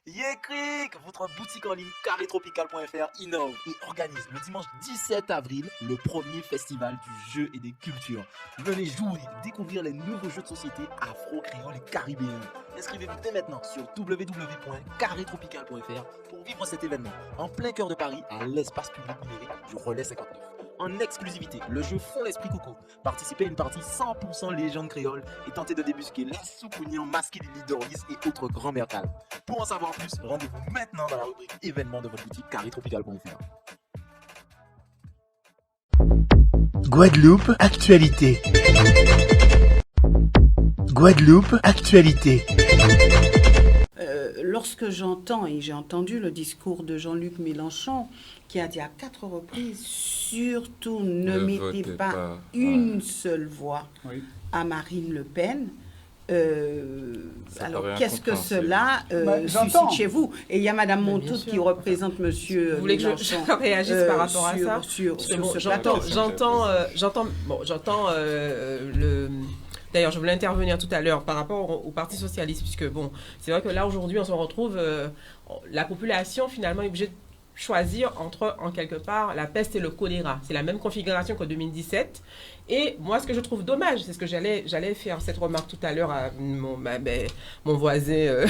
Yécric, votre boutique en ligne carretropical.fr innove et organise le dimanche 17 avril le premier festival du jeu et des cultures. Venez jouer, découvrir les nouveaux jeux de société afro-créoles et caribéens. Inscrivez-vous dès maintenant sur www.carretropical.fr pour vivre cet événement en plein cœur de Paris à l'espace public numérique du Relais 59. En exclusivité, le jeu Fond l'Esprit Coco. Participez à une partie 100% légende créole et tentez de débusquer les soukounians masqués des Lidoris et autres grands-mères calmes. Pour en savoir plus, rendez-vous maintenant dans la rubrique événements de votre boutique carretropical.fr. Guadeloupe, actualité. Guadeloupe, actualité. Lorsque j'entends, et j'ai entendu le discours de Jean-Luc Mélenchon, qui a dit à 4 reprises, surtout ne mettez pas une seule voix à Marine Le Pen. Alors, qu'est-ce que cela suscite chez vous? Et il y a Madame Montout qui représente Monsieur. Vous voulez que je réagisse par rapport à ça? J'entends le... D'ailleurs, je voulais intervenir tout à l'heure par rapport au Parti socialiste, puisque bon, c'est vrai que là, aujourd'hui, on se retrouve... la population, finalement, est obligée de choisir entre, en quelque part, la peste et le choléra. C'est la même configuration qu'en 2017. Et moi, ce que je trouve dommage, c'est ce que j'allais faire cette remarque tout à l'heure à mon voisin,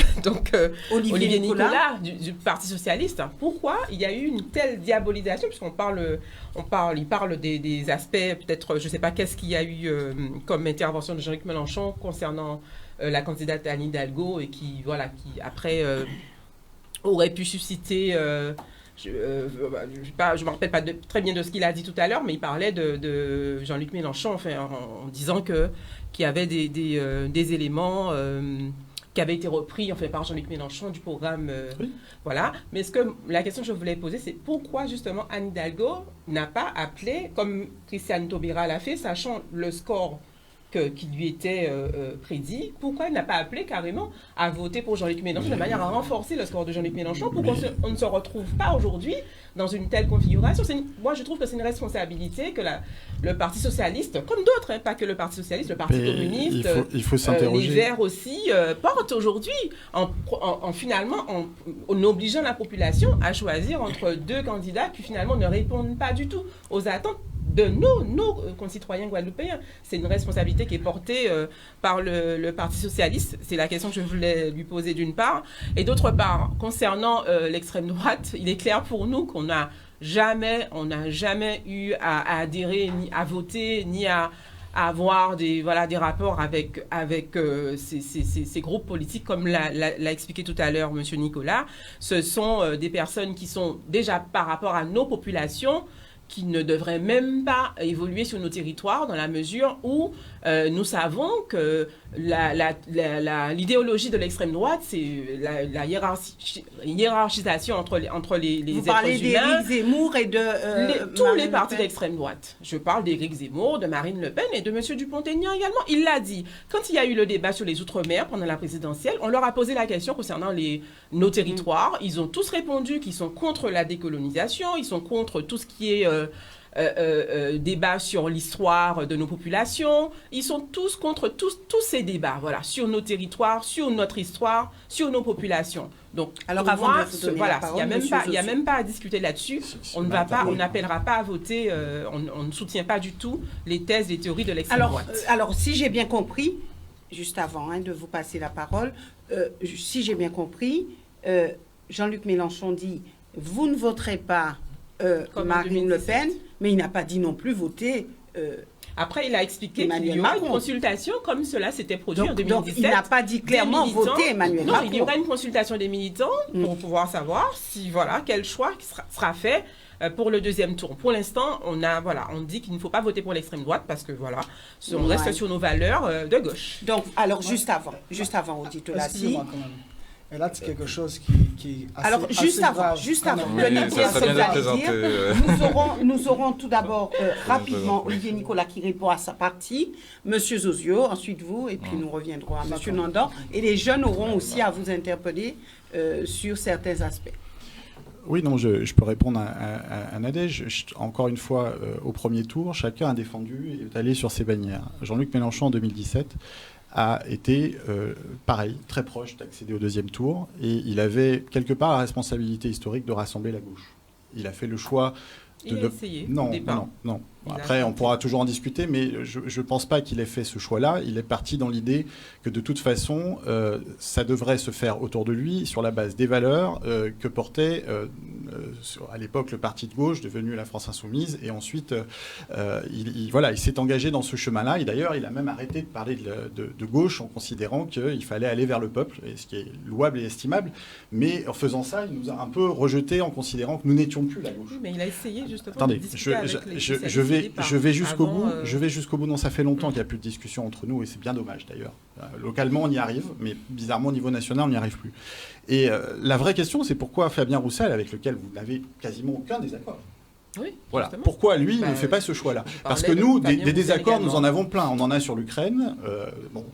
Olivier Nicolas du Parti socialiste. Pourquoi il y a eu une telle diabolisation, puisqu'on il parle des aspects, peut-être, je ne sais pas qu'est-ce qu'il y a eu comme intervention de Jean-Luc Mélenchon concernant la candidate Anne Hidalgo et qui après aurait pu susciter... je ne me rappelle pas très bien de ce qu'il a dit tout à l'heure, mais il parlait de Jean-Luc Mélenchon en disant qu'il y avait des éléments qui avaient été repris par Jean-Luc Mélenchon du programme. Voilà. Mais la question que je voulais poser, c'est pourquoi justement Anne Hidalgo n'a pas appelé, comme Christiane Taubira l'a fait, sachant le score qui lui était prédit, pourquoi il n'a pas appelé carrément à voter pour Jean-Luc Mélenchon de manière à renforcer le score de Jean-Luc Mélenchon pour qu'on ne se retrouve pas aujourd'hui dans une telle configuration. Moi, je trouve que c'est une responsabilité que le Parti socialiste, comme d'autres, pas que le Parti socialiste, le Parti communiste, il faut s'interroger. Les Verts aussi, portent aujourd'hui en obligeant la population à choisir entre deux candidats qui finalement ne répondent pas du tout aux attentes de nos concitoyens guadeloupéens. C'est une responsabilité qui est portée par le Parti socialiste. C'est la question que je voulais lui poser d'une part. Et d'autre part, concernant l'extrême droite, il est clair pour nous qu'on n'a jamais eu à adhérer, ni à voter, ni à avoir des rapports avec ces groupes politiques, comme l'a expliqué tout à l'heure M. Nicolas. Ce sont des personnes qui sont déjà par rapport à nos populations qui ne devraient même pas évoluer sur nos territoires dans la mesure où nous savons que l'idéologie de l'extrême droite, c'est la hiérarchisation entre les êtres humains. Vous parlez d'Éric Zemmour et de... tous les partis d'extrême droite. Je parle d'Éric Zemmour, de Marine Le Pen et de M. Dupont-Aignan également. Il l'a dit. Quand il y a eu le débat sur les Outre-mer pendant la présidentielle, on leur a posé la question concernant nos territoires. Ils ont tous répondu qu'ils sont contre la décolonisation, ils sont contre tout ce qui est... débat sur l'histoire de nos populations. Ils sont tous contre tous ces débats, sur nos territoires, sur notre histoire, sur nos populations. Donc, alors avant de vous donner la parole, il n'y a même pas à discuter là-dessus. On n'appellera pas à voter, on ne soutient pas du tout les thèses, les théories de l'extrême droite. Alors, si j'ai bien compris, juste avant de vous passer la parole, si j'ai bien compris, Jean-Luc Mélenchon dit « Vous ne voterez pas Marine Le Pen », mais il n'a pas dit non plus voter... Après, il a expliqué qu'il y aura une consultation comme cela s'était produit en 2017. Donc, il n'a pas dit clairement voter Emmanuel Macron. Non, il y aura une consultation des militants pour pouvoir savoir quel choix sera fait pour le deuxième tour. Pour l'instant, on dit qu'il ne faut pas voter pour l'extrême droite parce que on reste sur nos valeurs de gauche. Donc, alors, juste avant, Audite Lassie... Et là, c'est quelque chose qui est assez, alors, juste avant, oui, ça serait bien de présenter. Nous aurons tout d'abord rapidement Olivier Nicolas qui répond à sa partie, Monsieur Zozio, ensuite vous, et puis nous reviendrons à Monsieur Nandan. Et les jeunes auront aussi à vous interpeller sur certains aspects. Oui, non, je peux répondre à Nadège. Encore une fois, au premier tour, chacun a défendu et est allé sur ses bannières. Jean-Luc Mélenchon, en 2017, a été, pareil, très proche d'accéder au deuxième tour. Et il avait quelque part la responsabilité historique de rassembler la gauche. Il a fait le choix de Il a essayé, Non, au départ. non. Il a Après, on tenté. pourra toujours en discuter, mais je ne pense pas qu'il ait fait ce choix-là. Il est parti dans l'idée que de toute façon, ça devrait se faire autour de lui, sur la base des valeurs que portait à l'époque le parti de gauche, devenu la France Insoumise. Et ensuite, il s'est engagé dans ce chemin-là. Et d'ailleurs, il a même arrêté de parler de gauche en considérant qu'il fallait aller vers le peuple, et ce qui est louable et estimable. Mais en faisant ça, il nous a un peu rejeté en considérant que nous n'étions plus la gauche. Oui, mais il a essayé justement Attendez, de discuter avec les socialistes je au vais départ. jusqu'au Avant, bout. Je vais jusqu'au bout. Non, ça fait longtemps Mm. qu'il n'y a plus de discussion entre nous et c'est bien dommage d'ailleurs. Localement, on y arrive, mais bizarrement, au niveau national, on n'y arrive plus. Et la vraie question, c'est pourquoi Fabien Roussel, avec lequel vous n'avez quasiment aucun désaccord, Oui, voilà. justement. Pourquoi lui Bah, ne fait pas ce choix-là? je Parce que parlais nous, de Fabien des désaccords, Roussel nous en également. avons plein. On en a sur l'Ukraine,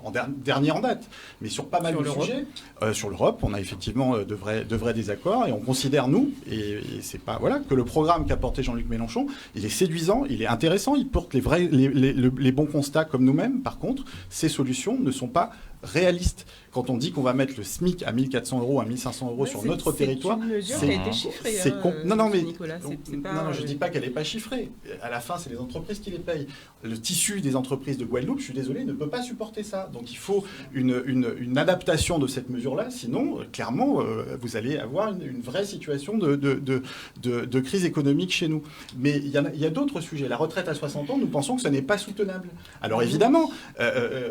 en dernier en date, mais sur pas mal Sur de l'Europe. sujets. Sur l'Europe, on a effectivement de vrais désaccords et on considère, nous, et c'est pas, voilà, que le programme qu'a porté Jean-Luc Mélenchon, il est séduisant, il est intéressant, il porte les bons constats comme nous-mêmes. Par contre, ces solutions ne sont pas réalistes. Quand on dit qu'on va mettre le SMIC à 1 400 €, à 1 500 € Ouais, sur c'est- notre territoire, C'est une mesure qui a été chiffrée. non, mais Nicolas, c'est pas, non, je dis pas qu'elle n'est pas chiffrée. À la fin, c'est les entreprises qui les payent. Le tissu des entreprises de Guadeloupe, je suis désolé, ne peut pas supporter ça. Donc il faut une adaptation de cette mesure-là. Sinon, clairement, vous allez avoir une vraie situation de crise économique chez nous. Mais il y a d'autres sujets. La retraite à 60 ans, nous pensons que ce n'est pas soutenable. Alors évidemment,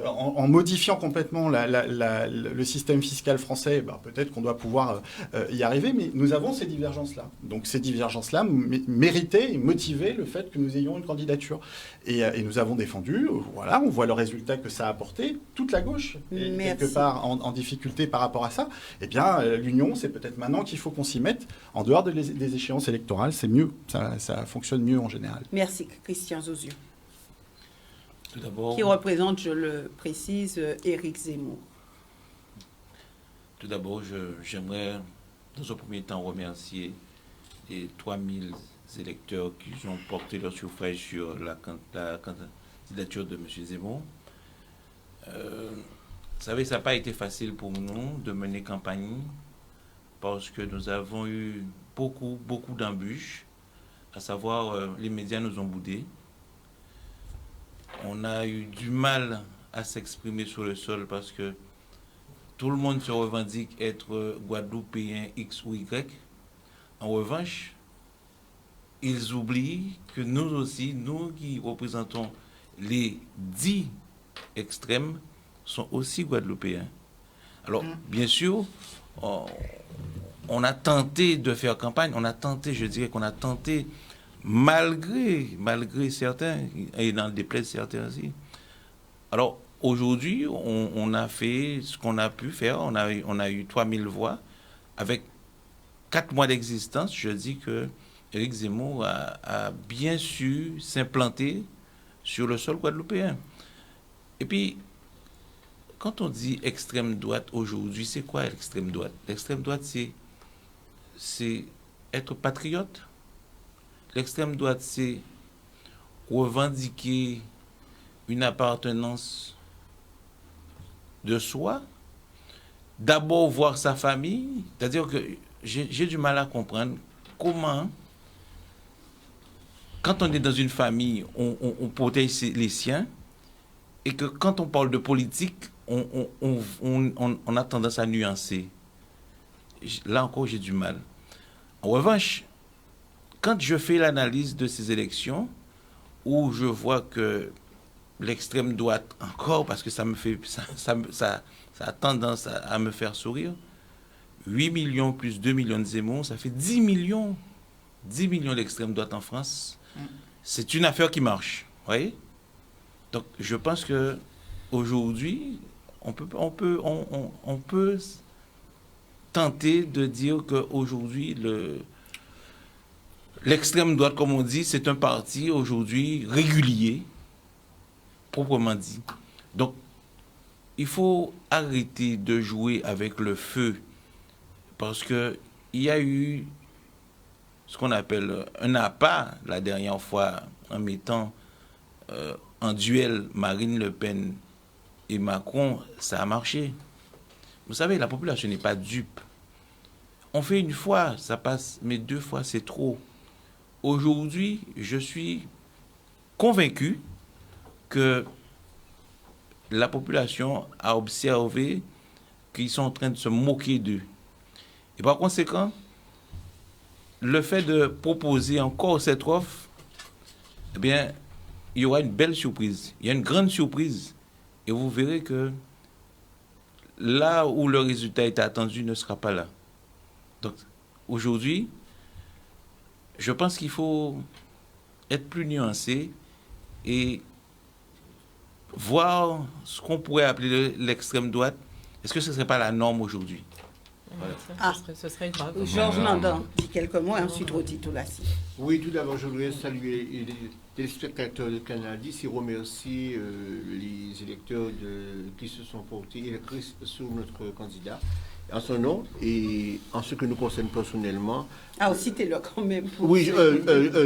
en modifiant complètement le système fiscal français, peut-être qu'on doit pouvoir y arriver, mais nous avons ces divergences-là. Donc ces divergences-là méritaient et motivaient le fait que nous ayons une candidature. Et nous avons défendu, voilà, on voit le résultat que ça a apporté, toute la gauche est Merci. quelque part en difficulté par rapport à ça. Eh bien, l'union, c'est peut-être maintenant qu'il faut qu'on s'y mette. En dehors des échéances électorales, c'est mieux, ça fonctionne mieux en général. Merci, Christian Zoziou, Tout d'abord, qui représente, je le précise, Éric Zemmour. j'aimerais dans un premier temps remercier les 3000 électeurs qui ont porté leur suffrage sur la candidature de M. Zemmour. Vous savez, ça n'a pas été facile pour nous de mener campagne parce que nous avons eu beaucoup d'embûches, à savoir les médias nous ont boudés. On a eu du mal à s'exprimer sur le sol parce que tout le monde se revendique être Guadeloupéen X ou Y. En revanche, ils oublient que nous aussi, nous qui représentons les 10 extrêmes, sont aussi Guadeloupéens. Alors, bien sûr, on a tenté de faire campagne, je dirais qu'on a tenté, malgré certains, et dans le déplaise certains aussi. Alors, aujourd'hui, on a fait ce qu'on a pu faire. On a eu 3000 voix. Avec 4 mois d'existence, je dis que Éric Zemmour a bien su s'implanter sur le sol guadeloupéen. Et puis, quand on dit extrême droite aujourd'hui, c'est quoi l'extrême droite? L'extrême droite, c'est être patriote. L'extrême droite, c'est revendiquer une appartenance de soi, d'abord voir sa famille, c'est-à-dire que j'ai du mal à comprendre comment, quand on est dans une famille, on protège les siens, et que quand on parle de politique, on a tendance à nuancer. Là encore, j'ai du mal. En revanche, quand je fais l'analyse de ces élections, où je vois que l'extrême droite, encore, parce que ça a tendance à me faire sourire, 8 millions plus 2 millions de Zemmour, ça fait 10 millions d'extrême droite en France. C'est une affaire qui marche, vous voyez? Donc, je pense que aujourd'hui, on peut tenter de dire qu'aujourd'hui, l'extrême droite, comme on dit, c'est un parti aujourd'hui régulier, proprement dit. Donc, il faut arrêter de jouer avec le feu parce qu'il y a eu ce qu'on appelle un appât la dernière fois en mettant en duel Marine Le Pen et Macron, ça a marché. Vous savez, la population n'est pas dupe. On fait une fois, ça passe, mais 2 fois, c'est trop. Aujourd'hui, je suis convaincu que la population a observé qu'ils sont en train de se moquer d'eux. Et par conséquent, le fait de proposer encore cette offre, eh bien, il y aura une belle surprise. Il y a une grande surprise. Et vous verrez que là où le résultat est attendu ne sera pas là. Donc, aujourd'hui, je pense qu'il faut être plus nuancé et voir ce qu'on pourrait appeler l'extrême droite. Est-ce que ce ne serait pas la norme aujourd'hui? Ah. Ce serait grave. Georges Nandan dit quelques mots et ensuite Rodi Toulassi. Oui, tout d'abord, je voudrais saluer les téléspectateurs de Canal 10 et remercier les électeurs qui se sont portés électrices sur notre candidat en son nom et en ce que nous concerne personnellement. Ah, citez-le quand même. Oui,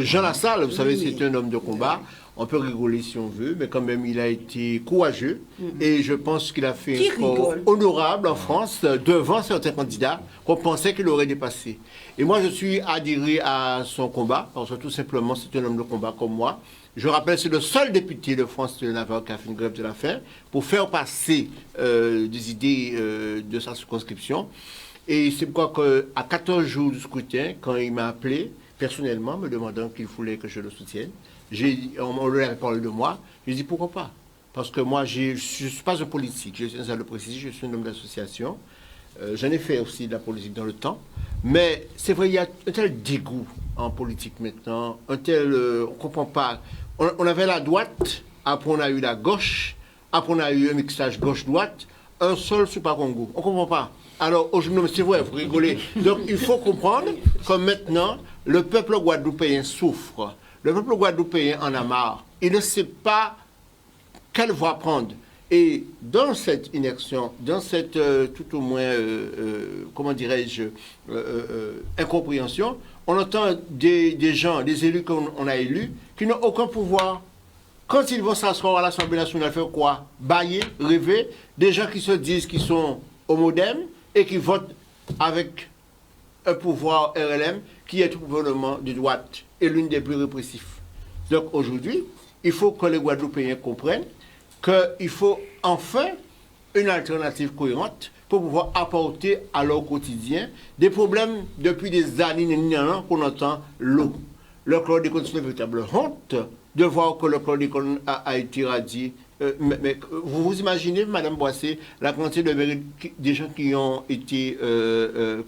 Jean Lassalle, vous savez, Oui. c'est un homme de combat. On peut rigoler si on veut, mais quand même, il a été courageux. Et je pense qu'il a fait Qui un score rigole? honorable en France devant certains candidats qu'on pensait qu'il aurait dépassé. Et moi, je suis adhéré à son combat, parce que tout simplement, c'est un homme de combat comme moi. Je rappelle, c'est le seul député de France de Navarre qui a fait une grève de la faim pour faire passer des idées de sa circonscription. Et c'est pourquoi qu'à 14 jours du scrutin, quand il m'a appelé, personnellement, me demandant qu'il voulait que je le soutienne, on lui a parlé de moi, j'ai dit pourquoi pas. Parce que moi, je ne suis pas un politique, je tiens à le préciser, je suis un homme d'association. J'en ai fait aussi de la politique dans le temps. Mais c'est vrai, il y a un tel dégoût en politique maintenant, un tel... on ne comprend pas. On avait la droite, après on a eu la gauche, après on a eu un mixage gauche-droite, un seul Super Congo. On ne comprend pas. Alors, aujourd'hui, c'est vrai, vous rigolez. Donc, il faut comprendre que maintenant, le peuple guadeloupéen souffre. Le peuple guadeloupéen en a marre. Il ne sait pas quelle voie prendre. Et dans cette inaction, dans cette, tout au moins, comment dirais-je, incompréhension, on entend des gens, des élus qu'on a élus, qui n'ont aucun pouvoir. Quand ils vont s'asseoir à l'Assemblée nationale, faire quoi? Bailler, rêver, des gens qui se disent qu'ils sont au modem et qui votent avec un pouvoir RLM qui est un gouvernement de droite et l'une des plus répressifs. Donc aujourd'hui, il faut que les Guadeloupéens comprennent qu'il faut enfin une alternative cohérente pour pouvoir apporter à leur quotidien des problèmes depuis des années qu'on entend l'eau. Le chlordécone, c'est une véritable honte de voir que le chlordécone a été radié. Mais vous vous imaginez, Madame Boissé, la quantité des gens qui ont été,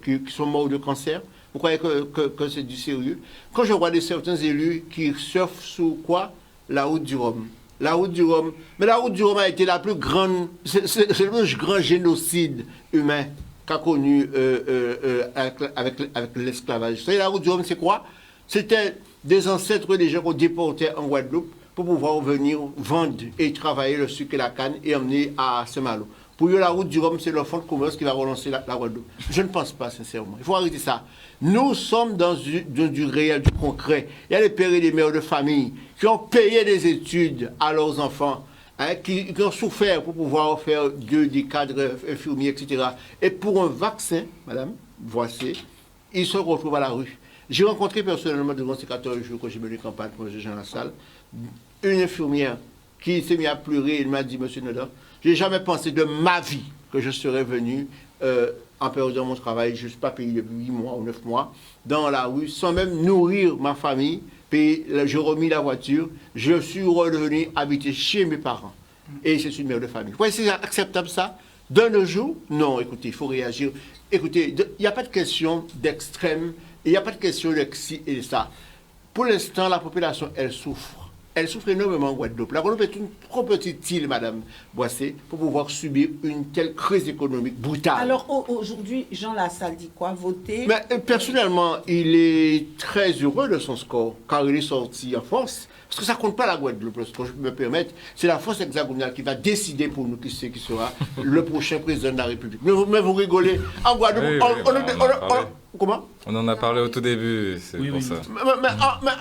qui sont morts de cancer? Vous croyez que c'est du sérieux? Quand je vois certains élus qui surfent sous quoi? La route du Rhum. La route du Rhum. Mais la route du Rhum a été la plus grande, c'est le plus grand génocide humain qu'a connu avec l'esclavage. Vous savez, la route du Rhum, c'est quoi? C'était des ancêtres des gens qu'on déportait en Guadeloupe pour pouvoir venir vendre et travailler le sucre et la canne et emmener à Saint-Malo. Pour eux, la route du Rhum, c'est le fonds de commerce qui va relancer la Guadeloupe. Je ne pense pas, sincèrement. Il faut arrêter ça. Nous sommes dans du réel, du concret. Il y a des pères et des mères de famille qui ont payé des études à leurs enfants, hein, qui ont souffert pour pouvoir faire des cadres infirmiers, etc. Et pour un vaccin, Madame Voici, ils se retrouvent à la rue. J'ai rencontré personnellement, devant ces 14 jours que j'ai mené campagne pour M. Jean Lassalle, une infirmière qui s'est mise à pleurer. Il m'a dit, Monsieur Noda, je n'ai jamais pensé de ma vie que je serais venu en période de mon travail, je ne suis pas payé depuis 8 mois ou 9 mois, dans la rue, sans même nourrir ma famille. Puis j'ai remis la voiture, je suis revenu habiter chez mes parents. Et c'est une mère de famille. Vous voyez, c'est acceptable ça? D'un nos jours? Non, écoutez, il faut réagir. Écoutez, il n'y a pas de question d'extrême, il n'y a pas de question de ci et ça. Pour l'instant, la population, elle souffre. Elle souffre énormément en Guadeloupe. La Guadeloupe est une trop petite île, Madame Boissé, pour pouvoir subir une telle crise économique brutale. Alors aujourd'hui, Jean Lassalle dit quoi? Voter? Mais personnellement, il est très heureux de son score, car il est sorti en force. Parce que ça ne compte pas la Guadeloupe, ce que je peux me permettre. C'est la force hexagonale qui va décider pour nous qui sera le prochain président de la République. Mais vous rigolez. En Guadeloupe, Comment? On en a parlé au tout début, c'est Oui, pour oui. ça. Mais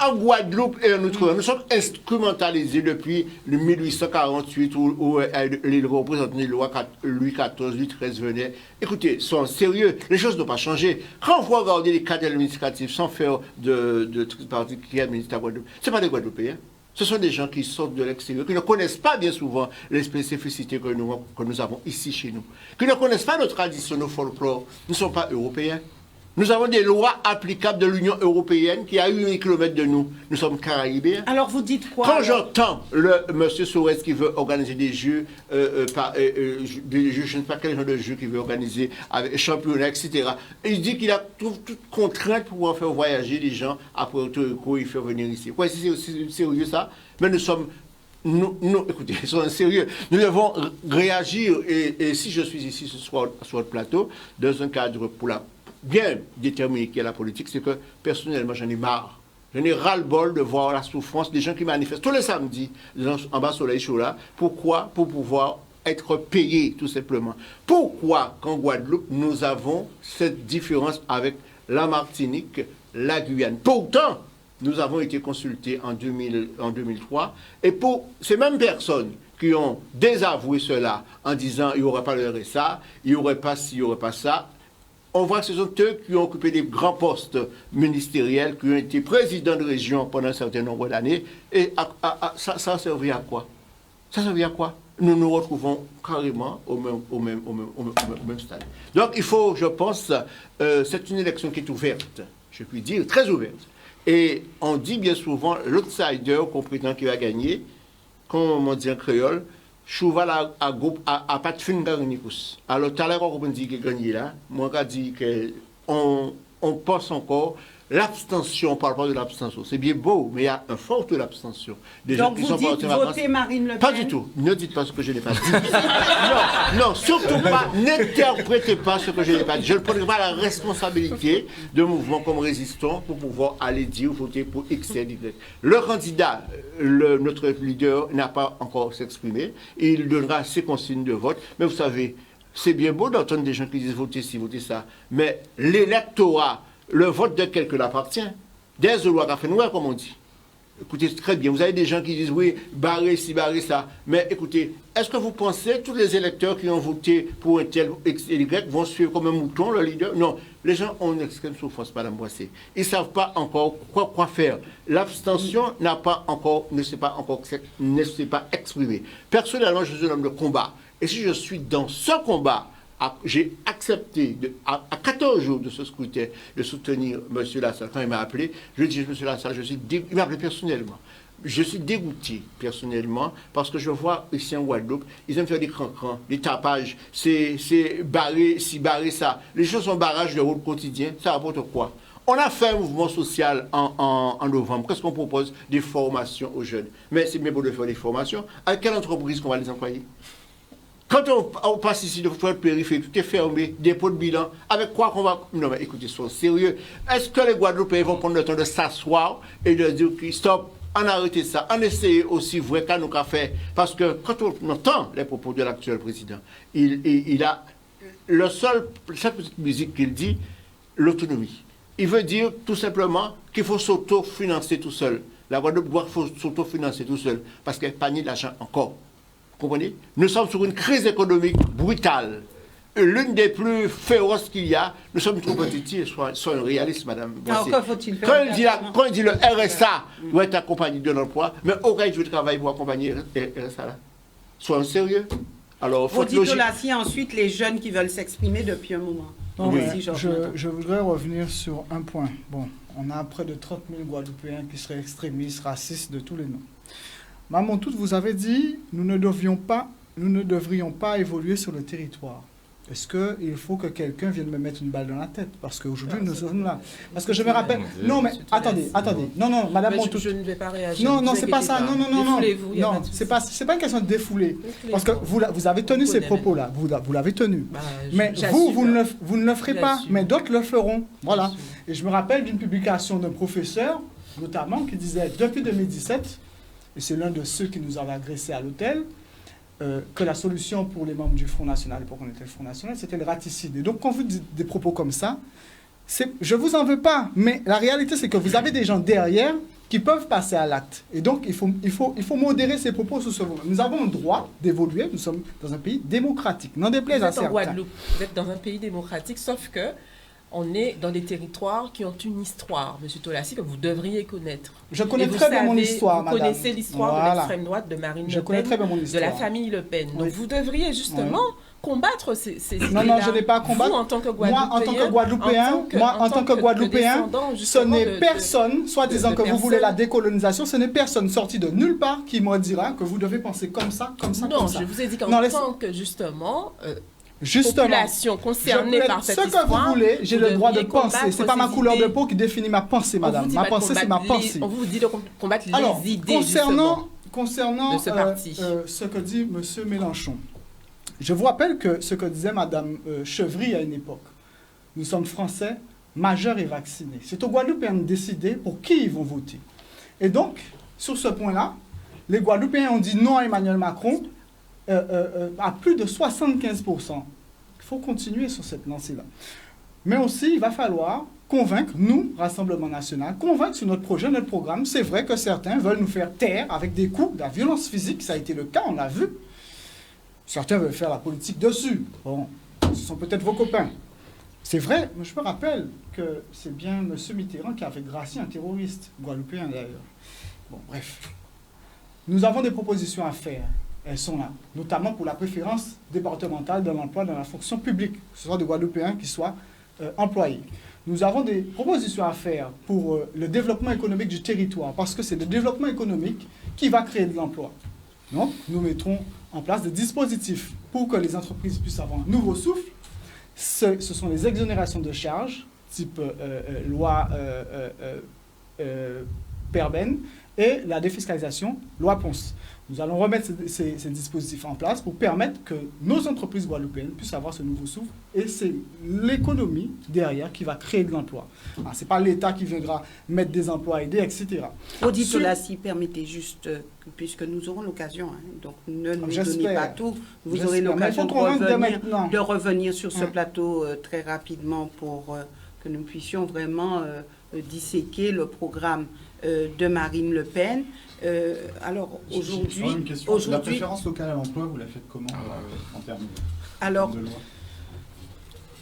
en Guadeloupe et en Outre-mer, nous sommes instrumentalisés depuis le 1848 où il représente Louis XIV, Louis XIII venait. Écoutez, soyons sérieux, les choses n'ont pas changé. Quand vous regardez les cadres administratifs sans faire de parti qui administre la Guadeloupe, ce n'est pas des Guadeloupéens. Ce sont des gens qui sortent de l'extérieur, qui ne connaissent pas bien souvent les spécificités que nous avons ici chez nous, qui ne connaissent pas nos traditions, nos folklores. Nous ne sommes pas européens. Nous avons des lois applicables de l'Union européenne qui a 8 km de nous. Nous sommes caribéens. Alors vous dites quoi? Quand j'entends le monsieur Soares qui veut organiser des jeux, je ne sais pas quel genre de jeu qu'il veut organiser, avec championnat, etc. Il dit qu'il a toute contrainte pour pouvoir faire voyager les gens à Puerto Rico et faire venir ici. Ouais, c'est sérieux ça? Mais nous sommes... écoutez, soyons sérieux. Nous devons réagir. Et si je suis ici ce soir sur le plateau, dans un cadre bien déterminé qui est la politique, c'est que personnellement, j'en ai marre. J'en ai ras-le-bol de voir la souffrance des gens qui manifestent tous les samedis en bas soleil chaud là. Pourquoi? Pour pouvoir être payés, tout simplement. Pourquoi, qu'en Guadeloupe, nous avons cette différence avec la Martinique, la Guyane? Pourtant, nous avons été consultés en 2003, et pour ces mêmes personnes qui ont désavoué cela en disant il n'y aurait pas le RSA, il n'y aurait pas ci, il n'y aurait pas ça, on voit que ce sont eux qui ont occupé des grands postes ministériels, qui ont été présidents de région pendant un certain nombre d'années. Et ça a servi à quoi? Ça a servi à quoi? Nous nous retrouvons carrément au même stade. Donc il faut, je pense, c'est une élection qui est ouverte, je puis dire, très ouverte. Et on dit bien souvent, l'outsider qu'on prétend qu'il va gagner, comme on dit en créole, Chouval a pas de fin gagné. Alors, tout à l'heure, on dit qu'il a gagné là. Moi, je dis qu'on pense encore. L'abstention, on ne parle pas de l'abstention. C'est bien beau, mais il y a un fort de l'abstention. Donc, vous dites voter Marine Le Pen? Pas du tout. Ne dites pas ce que je n'ai pas dit. non, surtout pas. N'interprétez pas ce que je n'ai pas dit. Je ne prendrai pas la responsabilité de mouvements comme Résistons pour pouvoir aller dire voter pour X et Y. Le candidat, notre leader, n'a pas encore s'exprimé. Il donnera ses consignes de vote. Mais vous savez, c'est bien beau d'entendre des gens qui disent voter ci, voter ça. Mais l'électorat, le vote de quelqu'un appartient. Des lois qu'a fait noir, comme on dit. Écoutez, très bien. Vous avez des gens qui disent oui, barrer ci, barrer ça. Mais écoutez, est-ce que vous pensez que tous les électeurs qui ont voté pour un tel X et Y vont suivre comme un mouton le leader? Non. Les gens ont une extrême souffrance, Madame Boissé. Ils ne savent pas encore quoi faire. L'abstention ne s'est pas exprimée. Personnellement, je suis un homme de combat. Et si je suis dans ce combat, j'ai accepté à 14 jours de ce scrutin de soutenir M. Lassalle. Quand il m'a appelé, je lui ai dit, M. Lassalle, il m'a appelé personnellement. Je suis dégoûté personnellement parce que je vois ici en Guadeloupe, ils aiment faire des crans-crans, des tapages, c'est barrer ci, barrer ça. Les choses sont barrages de rôle quotidien, ça rapporte quoi? On a fait un mouvement social en novembre. Qu'est-ce qu'on propose? Des formations aux jeunes. Mais c'est bien beau de faire des formations. À quelle entreprise qu'on va les employer? Quand on passe ici de votre périphérique, tout est fermé, dépôt de bilan, avec quoi qu'on va... Non mais écoutez, soyons sérieux. Est-ce que les Guadeloupéens vont prendre le temps de s'asseoir et de dire okay, stop, on arrête ça, on essaye aussi vrai qu'à nous qu'a fait. Parce que quand on entend les propos de l'actuel président, il a cette petite musique qu'il dit, l'autonomie. Il veut dire tout simplement qu'il faut s'autofinancer tout seul. La Guadeloupe doit s'autofinancer tout seul parce qu'elle n'a pas de l'argent encore. Vous comprenez? Nous sommes sur une crise économique brutale. L'une des plus féroces qu'il y a. Nous sommes trop petits, soyons réalistes, Madame Boissé. Quand il dit le RSA doit être accompagné de l'emploi, mais aucun jour de travail pour accompagner le RSA là. Soyons sérieux. Alors, vous dites là, si ensuite les jeunes qui veulent s'exprimer depuis un moment. Non, oui. Je voudrais revenir sur un point. Bon, on a près de 30 000 Guadeloupéens qui seraient extrémistes, racistes, de tous les noms. Maman Toute, vous avez dit, nous ne devrions pas évoluer sur le territoire. Est-ce qu'il faut que quelqu'un vienne me mettre une balle dans la tête? Parce qu'aujourd'hui, nous sommes là. Parce que je me rappelle... Non, mais attendez. Non, Madame Montout. Je ne vais pas réagir. Non, c'est pas ça. Non. Défoulez-vous. Non, c'est pas une question de défouler. Parce que vous avez tenu ces propos-là. Vous l'avez tenu. Mais vous ne le ferez pas. Mais d'autres le feront. Voilà. Et je me rappelle d'une publication d'un professeur, notamment, qui disait, depuis 2017... et c'est l'un de ceux qui nous avait agressés à l'hôtel, que la solution pour les membres du Front National, pour qu'on était le Front National, c'était le raticide. Et donc, quand vous dites des propos comme ça, Je vous en veux pas, mais la réalité, c'est que vous avez des gens derrière qui peuvent passer à l'acte. Et donc, il faut modérer ses propos sur ce moment. Nous avons le droit d'évoluer. Nous sommes dans un pays démocratique. N'en déplaise à certains. Vous êtes en Guadeloupe. Vous êtes dans un pays démocratique, sauf que on est dans des territoires qui ont une histoire, M. Tolassi, que vous devriez connaître. Je connais très bien mon histoire, madame. Vous connaissez l'histoire de l'extrême droite de Marine Le Pen, très bien mon histoire. de la famille Le Pen. Donc, vous devriez justement combattre ces non, idées-là. Non, je n'ai pas à combattre. Vous, en tant que Moi, en tant que Guadeloupéen, ce n'est personne, soit disant que vous voulez la décolonisation, ce n'est personne sorti de nulle part qui me dira que vous devez penser comme ça, comme ça, non, comme ça. Non, je vous ai dit qu'en tant que, justement, population concernée par cette histoire... Ce que vous voulez, j'ai le droit de penser. Ce n'est pas ma couleur de peau qui définit ma pensée, madame. Ma pensée, c'est ma pensée. On vous dit de combattre les idées, concernant de ce parti. Ce que dit M. Mélenchon, je vous rappelle que ce que disait Mme Chevry à une époque, nous sommes Français, majeurs et vaccinés. C'est aux Guadeloupéens de décider pour qui ils vont voter. Et donc, sur ce point-là, les Guadeloupéens ont dit non à Emmanuel Macron à plus de 75%. Il faut continuer sur cette lancée-là. Mais aussi, il va falloir convaincre, nous, Rassemblement National, convaincre sur notre projet, notre programme. C'est vrai que certains veulent nous faire taire avec des coups, de la violence physique, ça a été le cas, on l'a vu. Certains veulent faire la politique dessus. Bon, ce sont peut-être vos copains. C'est vrai, mais je me rappelle que c'est bien M. Mitterrand qui avait gracié un terroriste, guadeloupéen d'ailleurs. Bon, bref. Nous avons des propositions à faire. Elles sont là, notamment pour la préférence départementale de l'emploi dans la fonction publique, que ce soit des Guadeloupéens qui soient employés. Nous avons des propositions à faire pour le développement économique du territoire, parce que c'est le développement économique qui va créer de l'emploi. Donc, nous mettrons en place des dispositifs pour que les entreprises puissent avoir un nouveau souffle. Ce sont les exonérations de charges, type loi Perben, et la défiscalisation, loi Ponce. Nous allons remettre ces dispositifs en place pour permettre que nos entreprises guadeloupéennes puissent avoir ce nouveau souffle. Et c'est l'économie derrière qui va créer de l'emploi. Ce n'est pas l'État qui viendra mettre des emplois aidés, etc. Audit là, si permettez juste, puisque nous aurons l'occasion, donc ne nous donnez pas tout, vous aurez l'occasion de revenir sur ce plateau très rapidement pour que nous puissions vraiment disséquer le programme de Marine Le Pen. Alors aujourd'hui, la préférence locale à l'emploi, vous la faites comment en termes de loi?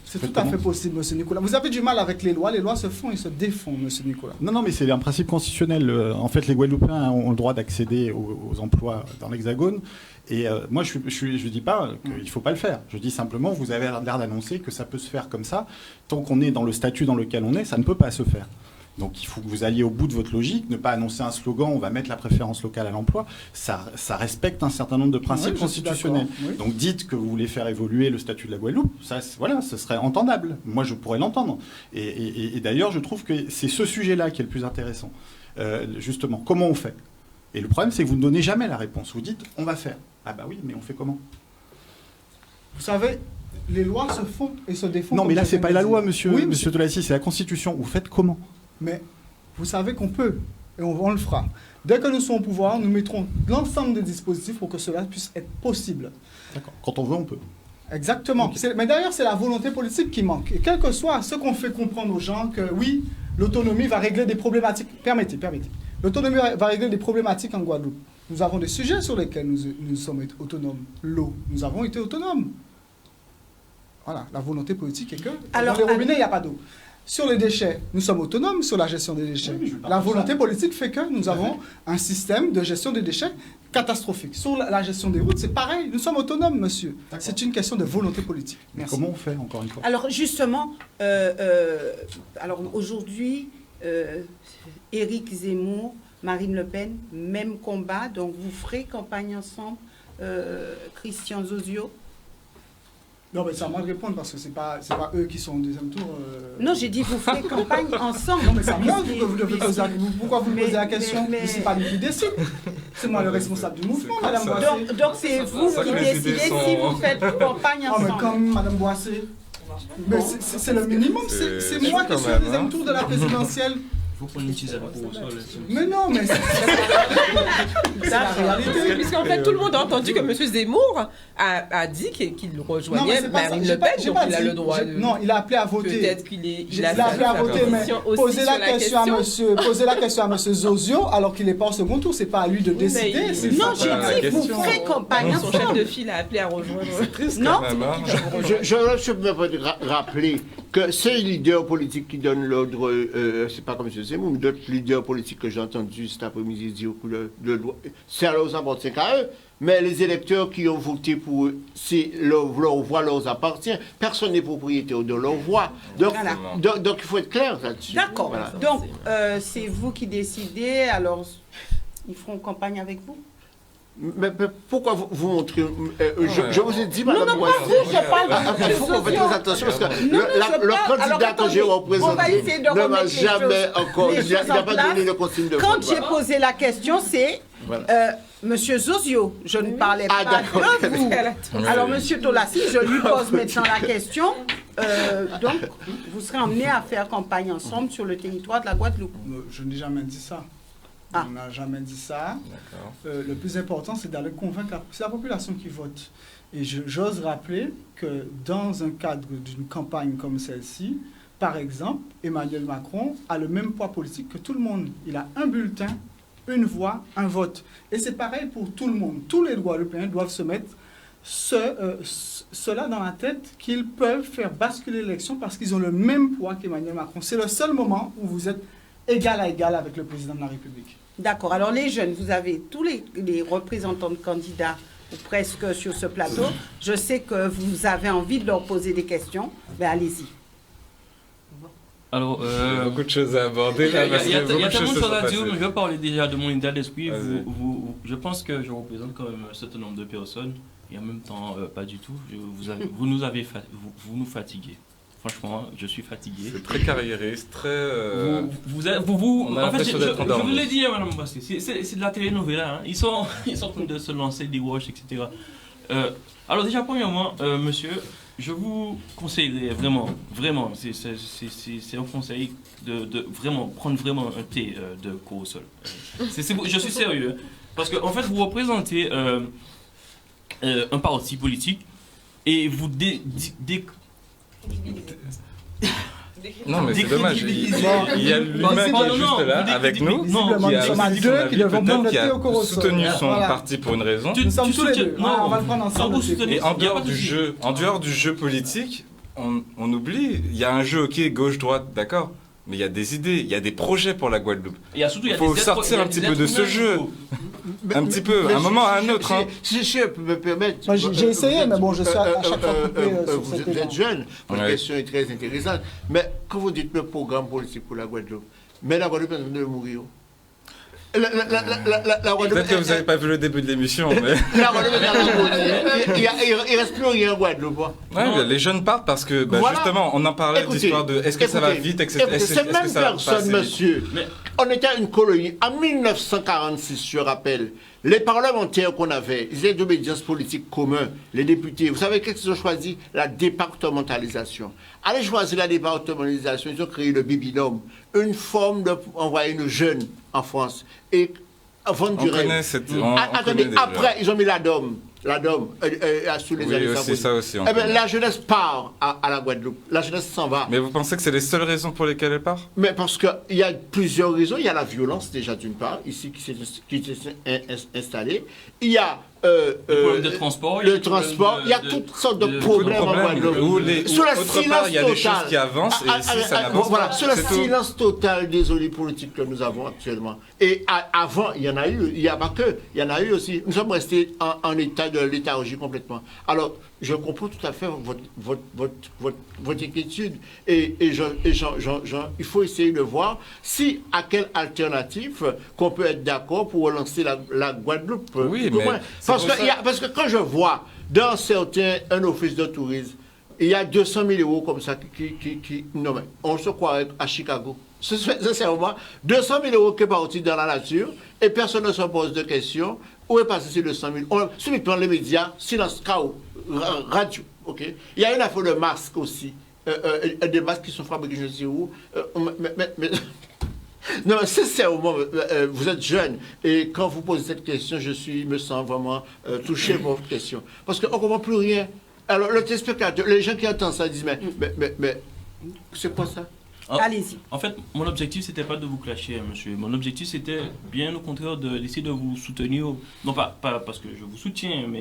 C'est tout à fait possible, M. Nicolas. Vous avez du mal avec les lois se font et se défont, M. Nicolas. Non, mais c'est un principe constitutionnel. En fait, les Guadeloupéens ont le droit d'accéder aux emplois dans l'Hexagone. Et moi, je ne dis pas qu'il ne faut pas le faire. Je dis simplement, vous avez l'air d'annoncer que ça peut se faire comme ça. Tant qu'on est dans le statut dans lequel on est, ça ne peut pas se faire. Donc il faut que vous alliez au bout de votre logique, ne pas annoncer un slogan, on va mettre la préférence locale à l'emploi. Ça respecte un certain nombre de principes constitutionnels. Oui. Donc dites que vous voulez faire évoluer le statut de la Guadeloupe, ça, voilà, ce serait entendable. Moi, je pourrais l'entendre. Et d'ailleurs, je trouve que c'est ce sujet-là qui est le plus intéressant. Justement, comment on fait? Et le problème, c'est que vous ne donnez jamais la réponse. Vous dites, on va faire. Ah bah oui, mais on fait comment? Vous savez, les lois se font et se défont. Non, mais là, c'est pas la loi, monsieur Tolassi, c'est la Constitution. Vous faites comment? Mais vous savez qu'on peut, et on le fera. Dès que nous serons au pouvoir, nous mettrons l'ensemble des dispositifs pour que cela puisse être possible. D'accord. Quand on veut, on peut. Exactement. Okay. Mais d'ailleurs, c'est la volonté politique qui manque. Et quel que soit ce qu'on fait comprendre aux gens, que oui, l'autonomie va régler des problématiques. Permettez. L'autonomie va régler des problématiques en Guadeloupe. Nous avons des sujets sur lesquels nous sommes autonomes. L'eau, nous avons été autonomes. Voilà, la volonté politique est que dans les robinets, il n'y a pas d'eau. Sur les déchets, nous sommes autonomes sur la gestion des déchets. Oui, la volonté politique fait que nous avons un système de gestion des déchets catastrophique. Sur la gestion des routes, c'est pareil. Nous sommes autonomes, monsieur. C'est une question de volonté politique. Merci. Comment on fait, encore une fois? Alors, justement, aujourd'hui, Éric Zemmour, Marine Le Pen, même combat. Donc, vous ferez campagne ensemble, Christian Zozio? Non, mais c'est à moi de répondre parce que c'est pas eux qui sont au deuxième tour. Non, j'ai dit vous ferez campagne ensemble. Non, mais c'est à moi que vous devez poser. Pourquoi vous me posez la question? Mais c'est pas lui qui décide. C'est moi le responsable du mouvement, Madame Boissé. Donc c'est vous qui décidez si vous faites campagne ensemble. Oh, mais comme Madame Boissé. Mais c'est le minimum. C'est moi qui suis au deuxième tour de la présidentielle. faut prendre une tisane pour au sol. Mais non, mais c'est la réalité. Puisqu'en fait, tout le monde a entendu que M. Zemmour a dit qu'il rejoignait Marine Le Pen, donc il a le droit de... Non, il a appelé à voter. Peut-être qu'il est... Il a appelé à voter, mais poser la question à M. Zozio alors qu'il n'est pas au second tour, c'est pas à lui de décider. Non, j'ai dit, vous ferez campagne son chef de file a appelé à rejoindre. Non, Je peux rappeler que ces leaders politiques qui donnent l'ordre, c'est pas comme M. Zemmour, mais d'autres leaders politiques que j'ai entendus cet après-midi dire que ça leur appartient qu'à eux, mais les électeurs qui ont voté pour eux, si leur voix leur appartient, personne n'est propriétaire de leur voix. Donc, voilà. donc il faut être clair là-dessus. D'accord. Voilà. Donc, c'est vous qui décidez, alors ils feront campagne avec vous? Mais pourquoi vous montrez je vous ai dit, madame, non, pas vous, je parle il faut qu'on fasse très attention parce que le candidat que j'ai représenté ne m'a jamais encore, il n'a pas donné le consigne de vote. Quand j'ai posé la question, c'est Monsieur Zozio, je ne parlais pas de vous. Alors, Monsieur Tolassi, je lui pose maintenant la question. Donc, vous serez emmenés à faire campagne ensemble sur le territoire de la Guadeloupe. Je n'ai jamais dit ça. On n'a jamais dit ça. Le plus important, c'est d'aller convaincre. C'est la population qui vote. Et j'ose rappeler que dans un cadre d'une campagne comme celle-ci, par exemple, Emmanuel Macron a le même poids politique que tout le monde. Il a un bulletin, une voix, un vote. Et c'est pareil pour tout le monde. Tous les Guadeloupéens doivent se mettre cela dans la tête qu'ils peuvent faire basculer l'élection parce qu'ils ont le même poids qu'Emmanuel Macron. C'est le seul moment où vous êtes égal à égal avec le président de la République. D'accord. Alors les jeunes, vous avez tous les représentants de candidats ou presque sur ce plateau. Je sais que vous avez envie de leur poser des questions. Ben allez-y. Alors, beaucoup de choses à aborder. Il y a tellement de choses à dire, mais je vais parler déjà de mon état d'esprit. Je pense que je représente quand même un certain nombre de personnes et en même temps, pas du tout. Vous nous fatiguez. Franchement, je suis fatigué. C'est très carriériste, très... On a l'impression d'être endormi. Je vous l'ai dit, Madame Bastien, c'est de la télénovela. Hein. Ils sont en train de se lancer des watch, etc. Alors déjà, premièrement, monsieur, je vous conseillerais vraiment, c'est un conseil de vraiment prendre vraiment un thé de Corossol. Je suis sérieux. Parce qu'en fait, vous représentez un parti politique et vous Non, mais c'est dommage. Il y a l'humain qui est juste là, avec nous, qui a soutenu son parti pour une raison. Nous sommes tous les deux. On va le prendre ensemble. Et en dehors du jeu politique, on oublie, il y a un jeu, ok, gauche-droite, d'accord, mais il y a des idées, il y a des projets pour la Guadeloupe. Il faut sortir un petit peu de ce jeu. Un petit peu, un moment à un autre. Si je peux me permettre. J'ai essayé, mais bon, je suis à chaque fois coupé. Vous êtes jeune, votre question est très intéressante. Mais quand vous dites le programme politique pour la Guadeloupe, mais la Guadeloupe est en train de mourir. Peut-être que vous n'avez pas vu le début de l'émission, mais... Il ne reste plus rien en Guadeloupe. Ouais, les jeunes partent parce que, justement, on en parlait de l'histoire de est-ce que ça va vite, etc. C'est même personne, monsieur. On était une colonie. En 1946, je rappelle, les parlementaires qu'on avait, ils étaient d'obédience politique commun, les députés. Vous savez qu'est-ce qu'ils ont choisi? La départementalisation. Allez choisir la départementalisation, ils ont créé le bibinome, une forme d'envoyer nos jeunes en France. Et vendre du rêve. Attendez, après, ils ont mis la DOM sous les années 50. Ça aussi. La jeunesse part à la Guadeloupe. La jeunesse s'en va. Mais vous pensez que c'est les seules raisons pour lesquelles elle part? Mais parce qu'il y a plusieurs raisons. Il y a la violence, déjà, d'une part, ici, qui s'est installée. Il y a le problème de transport. Il y a toutes sortes de problèmes en Guadeloupe. Autre part, il y a des choses qui avancent et ici, ça n'avance pas. Voilà, sur le silence total des élites politiques que nous avons actuellement. Et avant, il y en a eu, il n'y a pas que, il y en a eu aussi. Nous sommes restés en état de léthargie complètement. Alors, je comprends tout à fait votre inquiétude. Et il faut essayer de voir si, à quelle alternative qu'on peut être d'accord pour relancer la Guadeloupe. Oui, mais... Parce que quand je vois dans certains, un office de tourisme, il y a 200 000 euros comme ça non mais on se croirait à Chicago. Sincèrement, 200 000 euros qui est parti dans la nature et personne ne se pose de questions. Où est passé ces 200 000? Subitement les médias, silence, chaos, radio. Ok. Il y a une affaire de masques aussi. Des masques qui sont fabriqués je ne sais où. Non, sincèrement, vous êtes jeune et quand vous posez cette question, me sens vraiment touché par votre question. Parce qu'on ne comprend plus rien. Alors, le téléspectateur, les gens qui entendent ça disent, mais c'est quoi ça? Allez-y. En fait, mon objectif, c'était pas de vous clasher, monsieur. Mon objectif, c'était bien au contraire d'essayer de vous soutenir. Non, pas parce que je vous soutiens, mais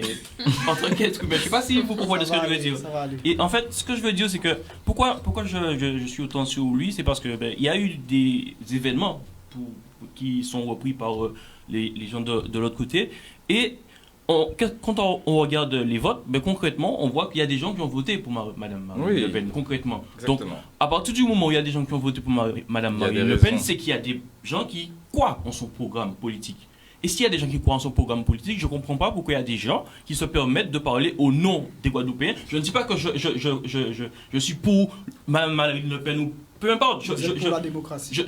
en tant qu'être humain. Je sais pas si vous comprenez ce que je veux dire. Et en fait, ce que je veux dire, c'est que pourquoi je suis autant sur lui, c'est parce que il y a eu des événements qui sont repris par les gens de l'autre côté. Et quand on regarde les votes, concrètement, on voit qu'il y a des gens qui ont voté pour Mme Marine Le Pen, concrètement. Exactement. Donc, à partir du moment où il y a des gens qui ont voté pour Mme Marine Le Pen, c'est qu'il y a des gens qui croient en son programme politique. Et s'il y a des gens qui croient en son programme politique, je ne comprends pas pourquoi il y a des gens qui se permettent de parler au nom des Guadeloupéens. Je ne dis pas que je suis pour Mme Marine Le Pen ou peu importe. Pour la démocratie.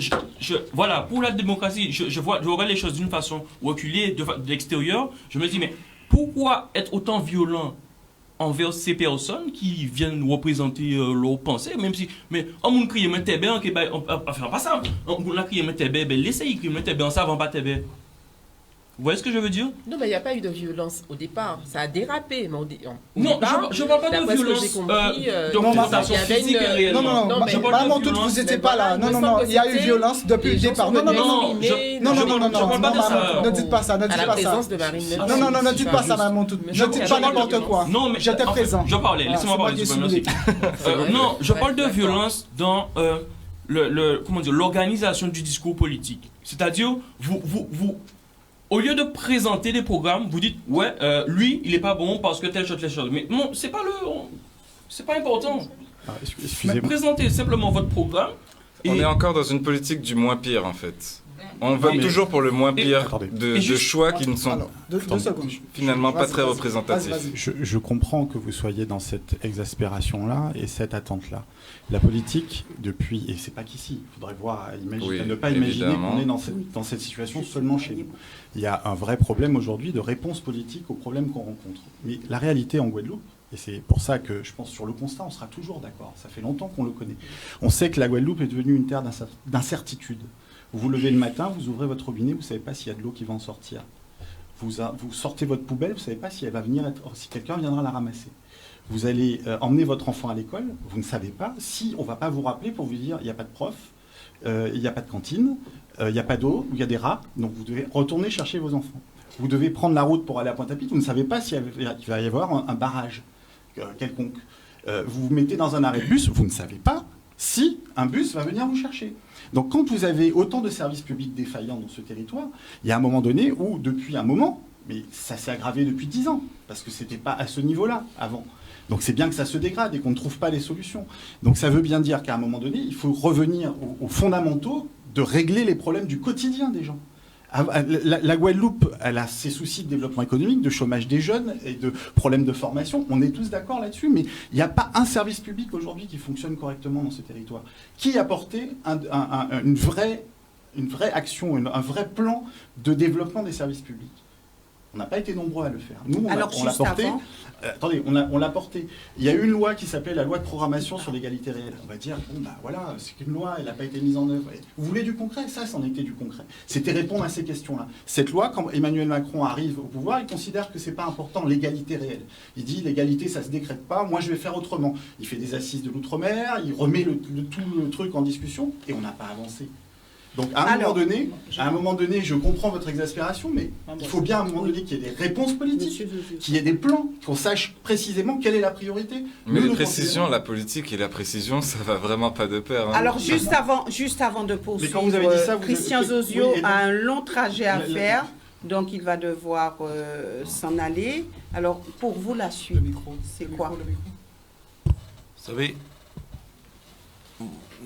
Voilà, pour la démocratie, je vois les choses d'une façon reculée de l'extérieur. Je me dis, mais pourquoi être autant violent envers ces personnes qui viennent nous représenter leurs pensées, même si, mais on m'a crié, mais t'es bien, on va faire pas ça. On m'a crié, mais t'es bien, laissez-y crier, mais t'es bien, ça va pas t'es bien. Vous voyez ce que je veux dire? Non, mais il n'y a pas eu de violence au départ. Ça a dérapé. Mais non, je ne parle pas de violence. Maman, toutes, vous n'étiez pas là. Non, il y a eu violence depuis le départ. Non, ne dites pas ça. À la présence de Marine Le Pen. Non, ne dites pas ça, maman, toutes. Ne dites pas n'importe quoi. Non, mais j'étais présent. Je parlais, laissez-moi parler. Non, je parle de violence dans l'organisation du discours politique. C'est-à-dire, vous au lieu de présenter des programmes, vous dites lui, il est pas bon parce que telle chose. Mais non, c'est pas important. Excusez-moi. Présentez simplement votre programme. On est encore dans une politique du moins pire en fait. On vote toujours pour le moins pire de choix qui ne sont finalement pas très représentatifs. Je comprends que vous soyez dans cette exaspération-là et cette attente-là. La politique, depuis, et c'est pas qu'ici, il faudrait ne pas imaginer qu'on est dans cette situation seulement chez nous. Il y a un vrai problème aujourd'hui de réponse politique aux problèmes qu'on rencontre. Mais la réalité en Guadeloupe, et c'est pour ça que je pense sur le constat, on sera toujours d'accord, ça fait longtemps qu'on le connaît. On sait que la Guadeloupe est devenue une terre d'incertitude. Vous vous levez le matin, vous ouvrez votre robinet, vous ne savez pas s'il y a de l'eau qui va en sortir. Vous sortez votre poubelle, vous ne savez pas si quelqu'un viendra la ramasser. Vous allez emmener votre enfant à l'école, vous ne savez pas si on ne va pas vous rappeler pour vous dire il n'y a pas de prof, il n'y a pas de cantine, il n'y a pas d'eau, il y a des rats, donc vous devez retourner chercher vos enfants. Vous devez prendre la route pour aller à Pointe-à-Pitre, vous ne savez pas s'il va y avoir un barrage quelconque. Vous vous mettez dans un arrêt de bus, vous ne savez pas si un bus va venir vous chercher. Donc quand vous avez autant de services publics défaillants dans ce territoire, il y a un moment donné où, depuis un moment, mais ça s'est aggravé depuis 10 ans, parce que ce n'était pas à ce niveau-là avant. Donc c'est bien que ça se dégrade et qu'on ne trouve pas les solutions. Donc ça veut bien dire qu'à un moment donné, il faut revenir aux fondamentaux de régler les problèmes du quotidien des gens. La Guadeloupe, elle a ses soucis de développement économique, de chômage des jeunes et de problèmes de formation. On est tous d'accord là-dessus, mais il n'y a pas un service public aujourd'hui qui fonctionne correctement dans ce territoire. Qui a porté une vraie action, un vrai plan de développement des services publics? On n'a pas été nombreux à le faire. Nous, on l'a porté. Attendez, on l'a porté. Il y a eu une loi qui s'appelait la loi de programmation sur l'égalité réelle. On va dire, voilà, c'est qu'une loi, elle n'a pas été mise en œuvre. Vous voulez du concret? Ça, c'en était du concret. C'était répondre à ces questions-là. Cette loi, quand Emmanuel Macron arrive au pouvoir, il considère que c'est pas important, l'égalité réelle. Il dit, l'égalité, ça se décrète pas, moi je vais faire autrement. Il fait des assises de l'outre-mer, il remet tout le truc en discussion, et on n'a pas avancé. Donc à un moment donné, je comprends votre exaspération, mais il faut bien à un moment donné qu'il y ait des réponses politiques, qu'il y ait des plans, qu'on sache précisément quelle est la priorité. Mais les précisions, la politique et la précision, ça va vraiment pas de pair. Hein. Alors juste avant de poursuivre, Christian Zozio a un long trajet à faire, donc il va devoir s'en aller. Alors pour vous, la suite, c'est quoi? Vous savez,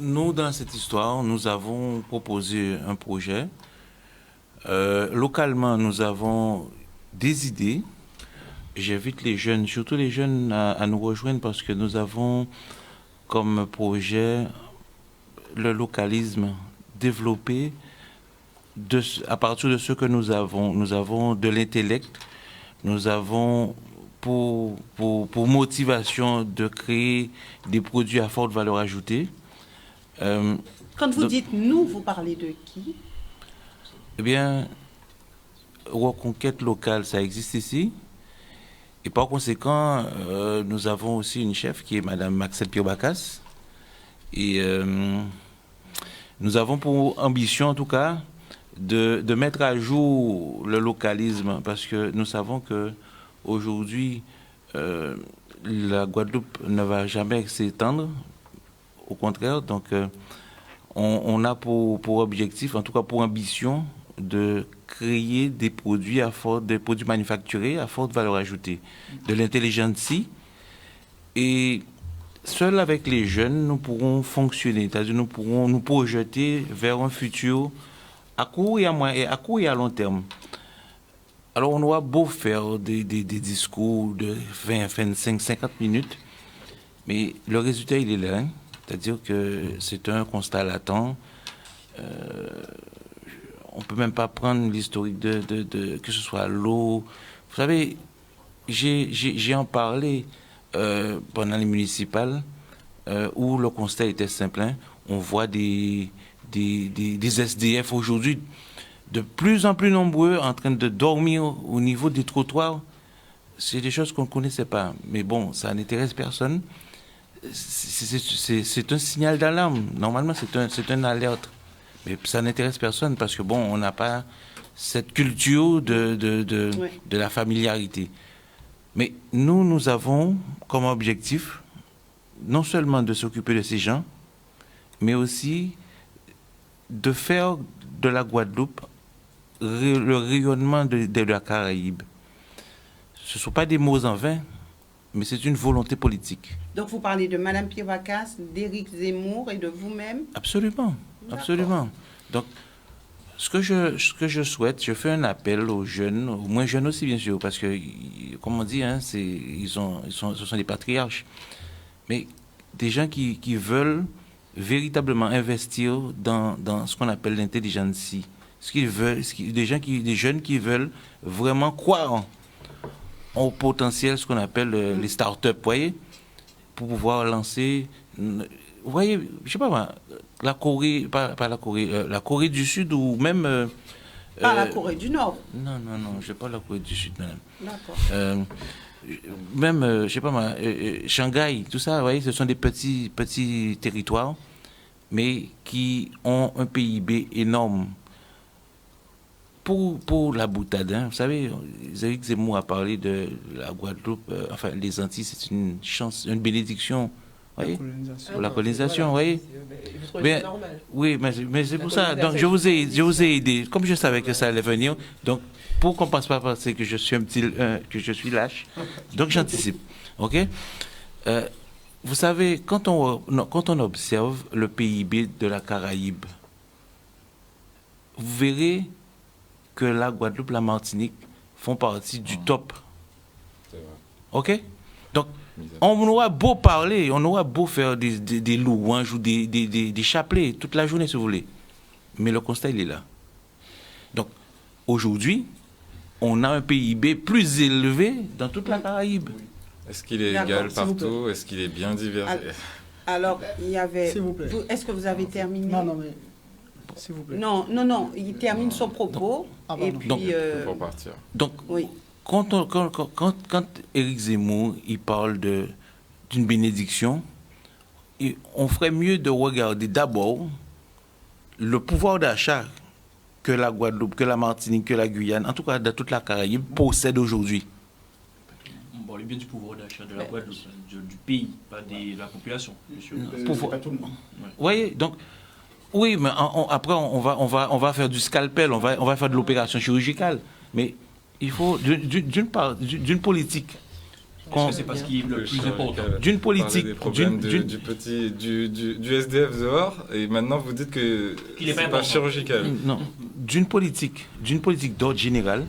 nous, dans cette histoire, nous avons proposé un projet. Localement, nous avons des idées. J'invite les jeunes, surtout les jeunes, à nous rejoindre parce que nous avons comme projet le localisme développé à partir de ce que nous avons. Nous avons de l'intellect, nous avons pour motivation de créer des produits à forte valeur ajoutée. Quand vous dites nous, vous parlez de qui? Eh bien, reconquête locale, ça existe ici. Et par conséquent, nous avons aussi une chef qui est Madame Maxelle Piobacas. Et nous avons pour ambition, en tout cas, de mettre à jour le localisme, parce que nous savons que aujourd'hui, la Guadeloupe ne va jamais s'étendre. Au contraire, donc on a pour objectif, en tout cas pour ambition, de créer des produits des produits manufacturés à forte valeur ajoutée, de l'intelligence. Et seul avec les jeunes, nous pourrons fonctionner, c'est-à-dire nous pourrons nous projeter vers un futur à court et à long terme. Alors on aura beau faire des discours de 20, 25, 50 minutes, mais le résultat il est là, hein? C'est-à-dire que c'est un constat latent. On ne peut même pas prendre l'historique que ce soit l'eau. Vous savez, j'ai en parlé pendant les municipales où le constat était simple. Hein. On voit des SDF aujourd'hui de plus en plus nombreux en train de dormir au niveau des trottoirs. C'est des choses qu'on ne connaissait pas. Mais bon, ça n'intéresse personne. C'est un signal d'alarme. Normalement, c'est un alerte. Mais ça n'intéresse personne parce que, bon, on n'a pas cette culture de la familiarité. Mais nous avons comme objectif non seulement de s'occuper de ces gens, mais aussi de faire de la Guadeloupe le rayonnement de la Caraïbe. Ce ne sont pas des mots en vain, mais c'est une volonté politique. Donc vous parlez de Mme Piobacas, d'Éric Zemmour et de vous-même? Absolument. Absolument. Donc, ce que je souhaite, je fais un appel aux jeunes, aux moins jeunes aussi, bien sûr, parce que, comme on dit, hein, ce sont des patriarches. Mais des gens qui veulent véritablement investir dans ce qu'on appelle l'intelligence. Des jeunes qui veulent vraiment croire au potentiel, ce qu'on appelle les start-up, vous voyez, pour pouvoir lancer. Vous voyez, je sais pas moi, la Corée, pas la Corée, la Corée du Sud ou même. Pas la Corée du Nord. Non, je parle de la Corée du Sud, madame. D'accord. Même, je sais pas moi, Shanghai, tout ça, vous voyez, ce sont des petits territoires, mais qui ont un PIB énorme. Pour la boutade, hein, vous savez, Éric Zemmour a parlé de la Guadeloupe, enfin, les Antilles, c'est une chance, une bénédiction. Pour la colonisation, vous voyez. Mais, oui, mais c'est pour ça. Donc, je vous ai aidé. Comme je savais que ça allait venir, donc, pour qu'on ne passe pas à penser que je suis que je suis lâche, donc j'anticipe. OK? Vous savez, quand on observe le PIB de la Caraïbe, vous verrez que la Guadeloupe, la Martinique font partie du top. OK? Donc, on aura beau parler, on aura beau faire des louanges ou des chapelets toute la journée, si vous voulez. Mais le constat, il est là. Donc, aujourd'hui, on a un PIB plus élevé dans toute la Caraïbe. Est-ce qu'il est égal partout? Est-ce qu'il est bien diversifié? Alors, il y avait... S'il vous plaît. Est-ce que vous avez terminé? Non, mais... S'il vous plaît. Non, il termine son propos. Et puis... pour partir. Donc, oui. Quand Éric Zemmour il parle d'une bénédiction, on ferait mieux de regarder d'abord le pouvoir d'achat que la Guadeloupe, que la Martinique, que la Guyane, en tout cas de toute la Caraïbe, possède aujourd'hui. Bon, le bien du pouvoir d'achat de la Guadeloupe, du pays, pas de la population. Pas tout le monde. Vous voyez, donc, oui, mais après on va faire du scalpel, on va faire de l'opération chirurgicale, mais il faut d'une politique. C'est parce qu'il est le plus important. D'une politique. Des problèmes du SDF dehors, et maintenant vous dites que c'est pas chirurgical. Non, d'une politique d'ordre général.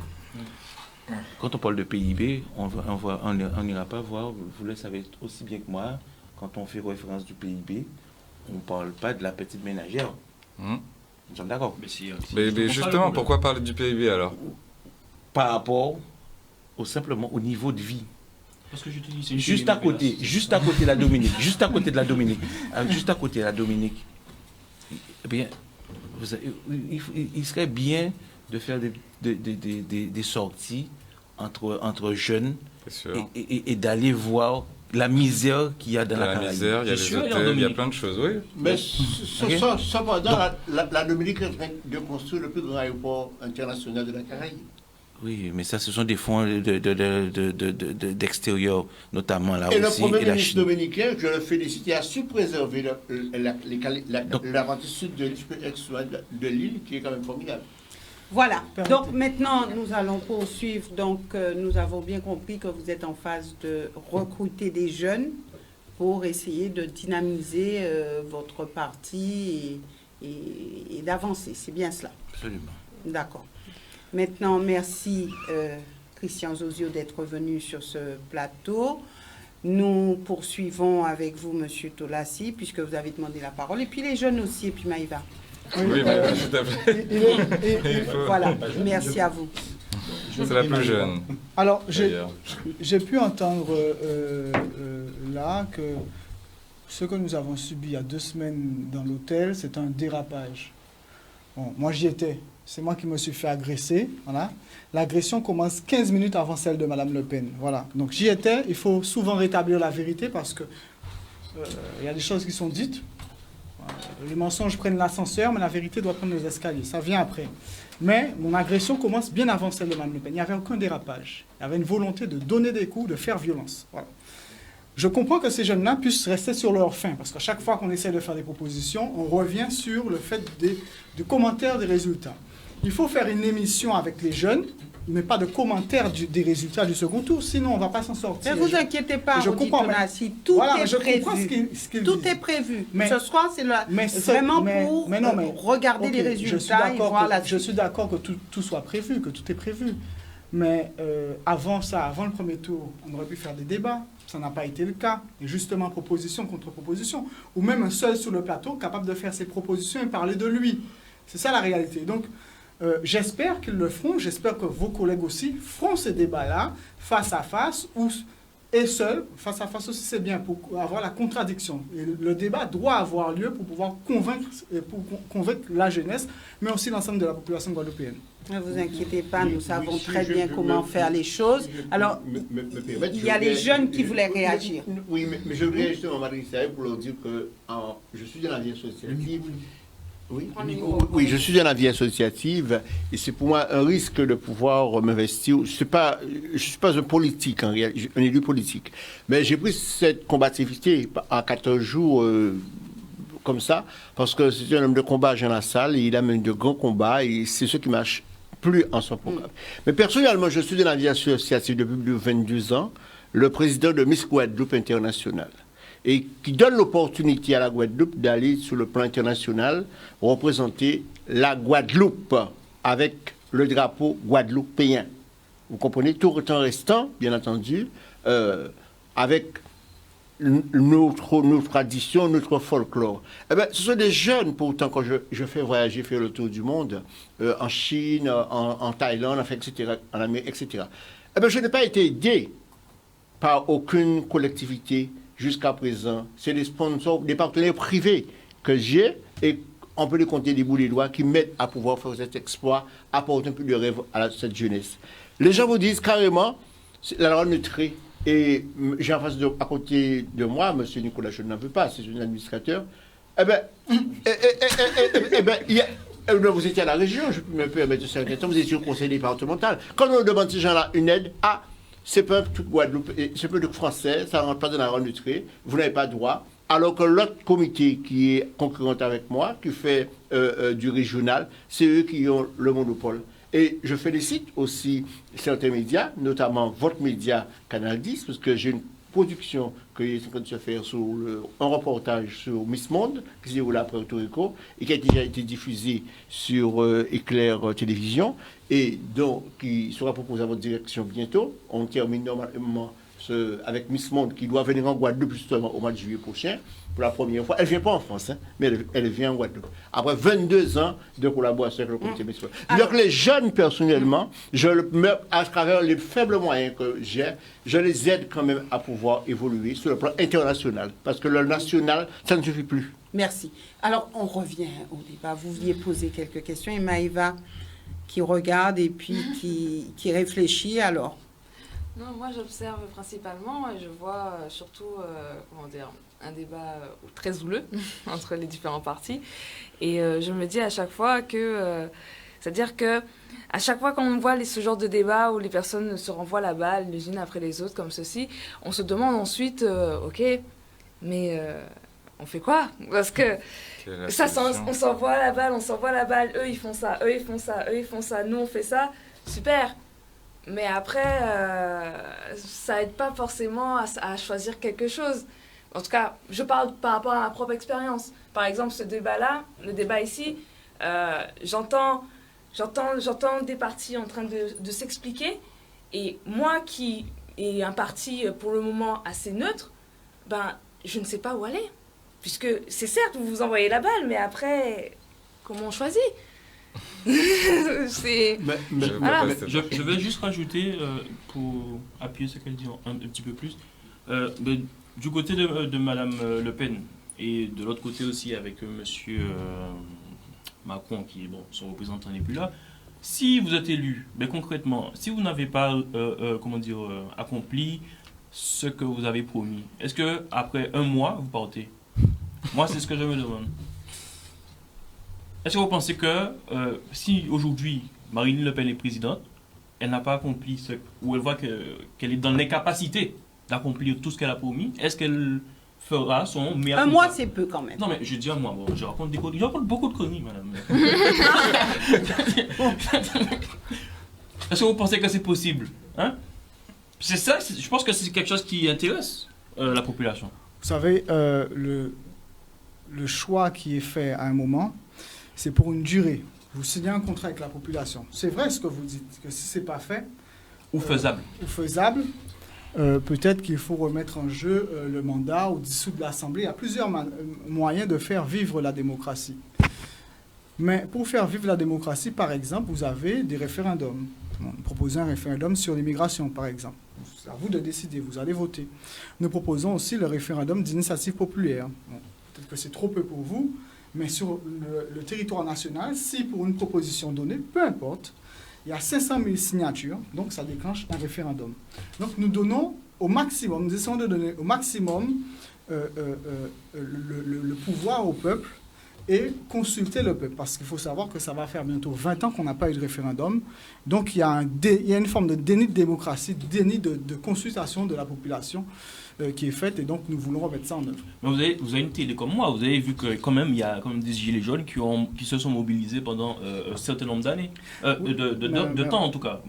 Quand on parle de PIB, on n'ira pas voir, vous le savez aussi bien que moi, quand on fait référence du PIB, on ne parle pas de la petite ménagère. Nous sommes d'accord. Mais justement, pourquoi parler du PIB alors? Par rapport simplement au niveau de vie. Parce que je te dis, c'est juste à côté de la Dominique, Eh bien, il serait bien de faire des sorties entre jeunes et d'aller voir la misère qu'il y a dans la Caraïbe. Misère, il y a les hôtels, il y a plein de choses, oui. Mais cependant, la Dominique est en train de construire le plus grand aéroport international de la Caraïbe. Oui, mais ça, ce sont des fonds d'extérieur, notamment la Russie et la Chine. Et le Premier ministre Chine. dominicain, je le félicite, a su préserver la partie sud de l'île, qui est quand même formidable. Voilà. Donc maintenant, nous allons poursuivre. Donc nous avons bien compris que vous êtes en phase de recruter des jeunes pour essayer de dynamiser votre parti et d'avancer. C'est bien cela? Absolument. D'accord. Maintenant, merci Christian Zozio d'être venu sur ce plateau. Nous poursuivons avec vous, Monsieur Tolassi, puisque vous avez demandé la parole. Et puis les jeunes aussi, et puis Maïva. Oui, tout à fait. Voilà, merci à vous. C'est la plus jeune. Alors, j'ai pu entendre là que ce que nous avons subi il y a 2 semaines dans l'hôtel, c'est un dérapage. Bon, moi, j'y étais. C'est moi qui me suis fait agresser. Voilà. L'agression commence 15 minutes avant celle de Mme Le Pen. Voilà. Donc, j'y étais. Il faut souvent rétablir la vérité parce que il y a des choses qui sont dites. Les mensonges prennent l'ascenseur, mais la vérité doit prendre les escaliers. Ça vient après. Mais mon agression commence bien avant celle de Mme Le Pen. Il n'y avait aucun dérapage. Il y avait une volonté de donner des coups, de faire violence. Voilà. Je comprends que ces jeunes-là puissent rester sur leur faim, parce qu'à chaque fois qu'on essaie de faire des propositions, on revient sur le fait du commentaire des résultats. Il faut faire une émission avec les jeunes, mais pas de commentaire des résultats du second tour, sinon on ne va pas s'en sortir. Ne vous inquiétez pas, je comprends, si tout voilà, est prévu. Tout est prévu. Mais, ce soir, c'est vraiment pour regarder les résultats et voir la suite. Je suis d'accord que tout soit prévu, que tout est prévu. Mais avant ça, avant le premier tour, on aurait pu faire des débats. Ça n'a pas été le cas. Et justement, proposition contre proposition. Ou même un seul sur le plateau capable de faire ses propositions et parler de lui. C'est ça la réalité. Donc, j'espère qu'ils le feront. J'espère que vos collègues aussi feront ces débats-là, face à face, et seuls. Face à face aussi, c'est bien pour avoir la contradiction. Et le débat doit avoir lieu pour pouvoir convaincre la jeunesse, mais aussi l'ensemble de la population guadeloupéenne. Ne vous inquiétez pas, nous savons très bien comment faire les choses. Alors, il y a les jeunes qui voulaient réagir. Oui, mais je voudrais justement m'adresser pour leur dire que je suis dans la vie associative. Oui, je suis dans la vie associative et c'est pour moi un risque de pouvoir m'investir. Je ne suis pas un politique, en réalité, un élu politique. Mais j'ai pris cette combativité en 14 jours comme ça, parce que c'est un homme de combat, Jean Lassalle, et il a mené de grands combats et c'est ce qui marche plus en son programme. Mais personnellement, je suis dans la vie associative depuis plus de 22 ans, le président de Miss Guadeloupe International, et qui donne l'opportunité à la Guadeloupe d'aller sur le plan international représenter la Guadeloupe avec le drapeau guadeloupéen. Vous comprenez, tout en restant, bien entendu, avec nos traditions, notre folklore. Eh bien, ce sont des jeunes, pourtant, quand je fais voyager, faire le tour du monde, en Chine, en Thaïlande, etc., en Amérique, etc. Eh bien, je n'ai pas été aidé par aucune collectivité jusqu'à présent. C'est des sponsors, des partenaires privés que j'ai, et on peut les compter des bouts des doigts, qui m'aident à pouvoir faire cet exploit, apporter un peu de rêve à cette jeunesse. Les gens vous disent carrément, la loi neutrée. Et j'ai en face à côté de moi, M. Nicolas, je n'en veux pas, c'est un administrateur. Eh bien, vous étiez à la région, je peux me permettre de certains temps, vous étiez au conseil départemental. Quand on demande ces gens-là une aide, c'est pas tout Guadeloupe, c'est peu de français, ça ne rentre pas dans la loi neutrée, vous n'avez pas droit. Alors que l'autre comité qui est concurrent avec moi, qui fait du régional, c'est eux qui ont le monopole. Et je félicite aussi certains médias, notamment votre média Canal 10, parce que j'ai une production que est en train de se faire sur un reportage sur Miss Monde, qui se déroule à Puerto Rico, et qui a déjà été diffusé sur Éclair Télévision, et donc qui sera proposé à votre direction bientôt. On termine normalement avec Miss Monde, qui doit venir en Guadeloupe justement au mois de juillet prochain. pour la première fois. Elle ne vient pas en France, hein, mais elle vient en Guadeloupe. Après 22 ans de collaboration avec le comité municipal. Donc les jeunes, personnellement, à travers les faibles moyens que j'ai, je les aide quand même à pouvoir évoluer sur le plan international. Parce que le national, ça ne suffit plus. Merci. Alors, on revient au débat. Vous vouliez poser quelques questions. Et Maëva, qui regarde et puis qui réfléchit, alors. Non, moi, j'observe principalement et je vois surtout, un débat très houleux entre les différents partis. Et je me dis à chaque fois que... c'est-à-dire que à chaque fois qu'on voit ce genre de débat où les personnes se renvoient la balle les unes après les autres comme ceci, on se demande ensuite, ok, mais on fait quoi? Parce que ça, on s'envoie la balle, eux ils font ça, eux ils font ça, eux ils font ça, nous on fait ça, super. Mais après, ça aide pas forcément à choisir quelque chose. En tout cas, je parle par rapport à ma propre expérience. Par exemple, ce débat-là, le débat ici, j'entends des partis en train de s'expliquer. Et moi qui ai un parti pour le moment assez neutre, ben, je ne sais pas où aller. Puisque c'est certes, vous vous envoyez la balle, mais après, comment on choisit? Je vais juste rajouter, pour appuyer ce qu'elle dit un petit peu plus, du côté de Madame Le Pen et de l'autre côté aussi avec Monsieur Macron, qui, bon, son représentant n'est plus là. Si vous êtes élu, mais concrètement, si vous n'avez pas accompli ce que vous avez promis, est-ce que après un mois vous partez? Moi, c'est ce que je me demande. Est-ce que vous pensez que si aujourd'hui Marine Le Pen est présidente, elle n'a pas accompli ou elle voit qu'elle est dans l'incapacité d'accomplir tout ce qu'elle a promis, est-ce qu'elle fera son meilleur? Un mois, c'est peu quand même. Non, mais je dis un mois. Bon, je raconte beaucoup de conneries, madame. Est-ce que vous pensez que c'est possible, hein? C'est ça, je pense que c'est quelque chose qui intéresse la population. Vous savez, le choix qui est fait à un moment, c'est pour une durée. Vous signez un contrat avec la population. C'est vrai ce que vous dites, que si ce n'est pas fait... Ou faisable. Peut-être qu'il faut remettre en jeu le mandat ou dissoudre l'Assemblée. Il y a plusieurs moyens de faire vivre la démocratie. Mais pour faire vivre la démocratie, par exemple, vous avez des référendums. Proposez un référendum sur l'immigration, par exemple. C'est à vous de décider, vous allez voter. Nous proposons aussi le référendum d'initiative populaire. Bon, peut-être que c'est trop peu pour vous, mais sur le territoire national, si pour une proposition donnée, peu importe, il y a 500 000 signatures, donc ça déclenche un référendum. Donc nous donnons au maximum, nous essayons de donner au maximum le pouvoir au peuple et consulter le peuple. Parce qu'il faut savoir que ça va faire bientôt 20 ans qu'on n'a pas eu de référendum. Donc il y a une forme de déni de démocratie, déni de consultation de la population qui est faite, et donc nous voulons remettre ça en œuvre. Mais vous avez une télé comme moi, vous avez vu que quand même il y a quand même des gilets jaunes qui se sont mobilisés pendant un certain nombre d'années, de temps en tout cas.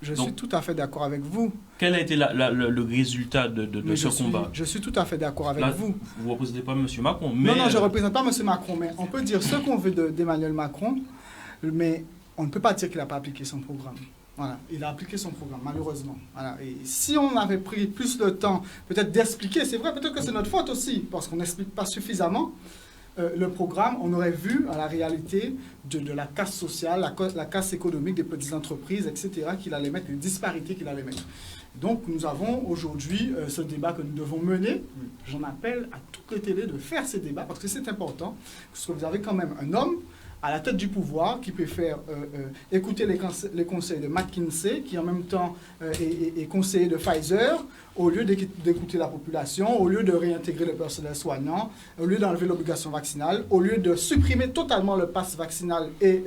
Je suis tout à fait d'accord avec vous. Quel a été le résultat de ce combat? Je suis tout à fait d'accord avec vous. Vous ne représentez pas M. Macron, mais... Non, je ne représente pas M. Macron, mais on peut dire ce qu'on veut d'Emmanuel Macron, mais on ne peut pas dire qu'il n'a pas appliqué son programme. Voilà, il a appliqué son programme, malheureusement. Voilà. Et si on avait pris plus de temps, peut-être d'expliquer, c'est vrai, peut-être que c'est notre faute aussi, parce qu'on n'explique pas suffisamment le programme, on aurait vu à la réalité de la casse sociale, la casse économique des petites entreprises, etc., qu'il allait mettre, les disparités qu'il allait mettre. Donc nous avons aujourd'hui ce débat que nous devons mener. J'en appelle à toutes les télés de faire ces débats, parce que c'est important, parce que vous avez quand même un homme à la tête du pouvoir, qui préfère écouter les conseils de McKinsey, qui en même temps est conseiller de Pfizer, au lieu d'écouter la population, au lieu de réintégrer le personnel soignant, au lieu d'enlever l'obligation vaccinale, au lieu de supprimer totalement le pass vaccinal et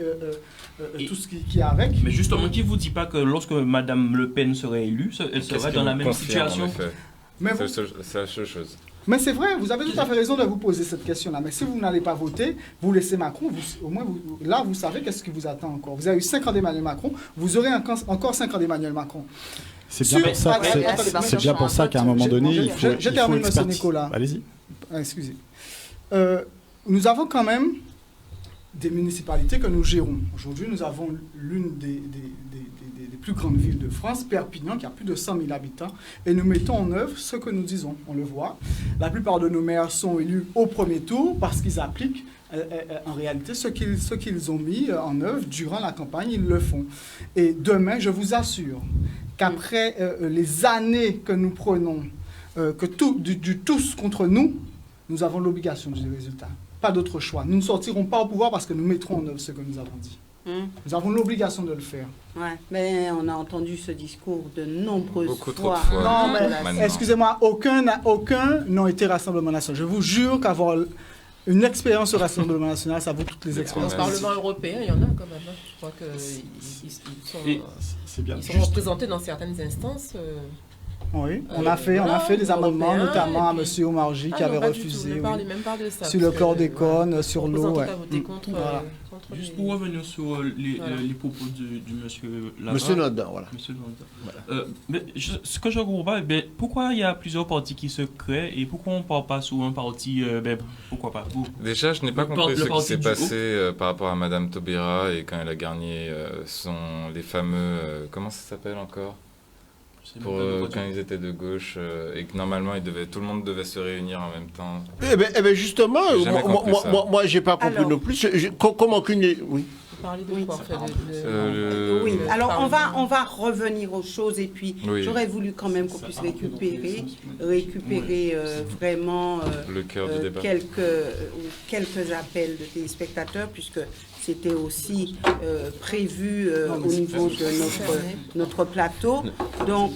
tout ce qui est avec. Mais justement, qui ne vous dit pas que lorsque Mme Le Pen serait élue, elle serait dans la même situation? C'est la seule chose. Mais c'est vrai, vous avez tout à fait raison de vous poser cette question-là. Mais si vous n'allez pas voter, vous laissez Macron, au moins là, vous savez qu'est-ce qui vous attend encore. Vous avez eu 5 ans d'Emmanuel Macron, vous aurez encore 5 ans d'Emmanuel Macron. C'est bien pour ça qu'à un moment donné, il faut je termine, M. Nicolas. Allez-y. Excusez. Nous avons quand même des municipalités que nous gérons. Aujourd'hui, nous avons l'une des plus grandes villes de France, Perpignan, qui a plus de 100 000 habitants, et nous mettons en œuvre ce que nous disons. On le voit. La plupart de nos maires sont élus au premier tour parce qu'ils appliquent en réalité ce qu'ils ont mis en œuvre durant la campagne, ils le font. Et demain, je vous assure qu'après les années que nous prenons, du tous contre nous, nous avons l'obligation du résultat. Pas d'autre choix. Nous ne sortirons pas au pouvoir parce que nous mettrons en œuvre ce que nous avons dit. Nous avons l'obligation de le faire. Ouais, mais on a entendu ce discours de nombreuses Beaucoup fois. trop de fois. Non, mais excusez-moi, aucun n'a été Rassemblement National. Je vous jure qu'avoir une expérience au Rassemblement National, ça vaut toutes les expériences. Au Parlement européen, il y en a quand même. Je crois qu'ils sont représentés dans certaines instances. Oui, on a fait des amendements, notamment à M. Omarji qui avait refusé. Même pas de ça, sur le chlordécone, sur l'eau. Juste pour revenir sur les propos du monsieur Lavin. Monsieur Nodin, voilà. Mais ce que je ne comprends pas, pourquoi il y a plusieurs partis qui se créent et pourquoi on ne parle pas sur un parti, pourquoi pas vous? Déjà, je n'ai pas compris ce qui s'est passé par rapport à Madame Taubira et quand elle a gagné les fameux... comment ça s'appelle encore ? Quand ils étaient de gauche et que normalement tout le monde devait se réunir en même temps. Eh ben justement, moi j'ai pas compris non plus. Comment qu'une... Oui. Oui, alors on va revenir aux choses et puis j'aurais voulu quand même qu'on puisse récupérer vraiment le cœur du débat. quelques appels de téléspectateurs puisque c'était aussi prévu au niveau de notre plateau. Donc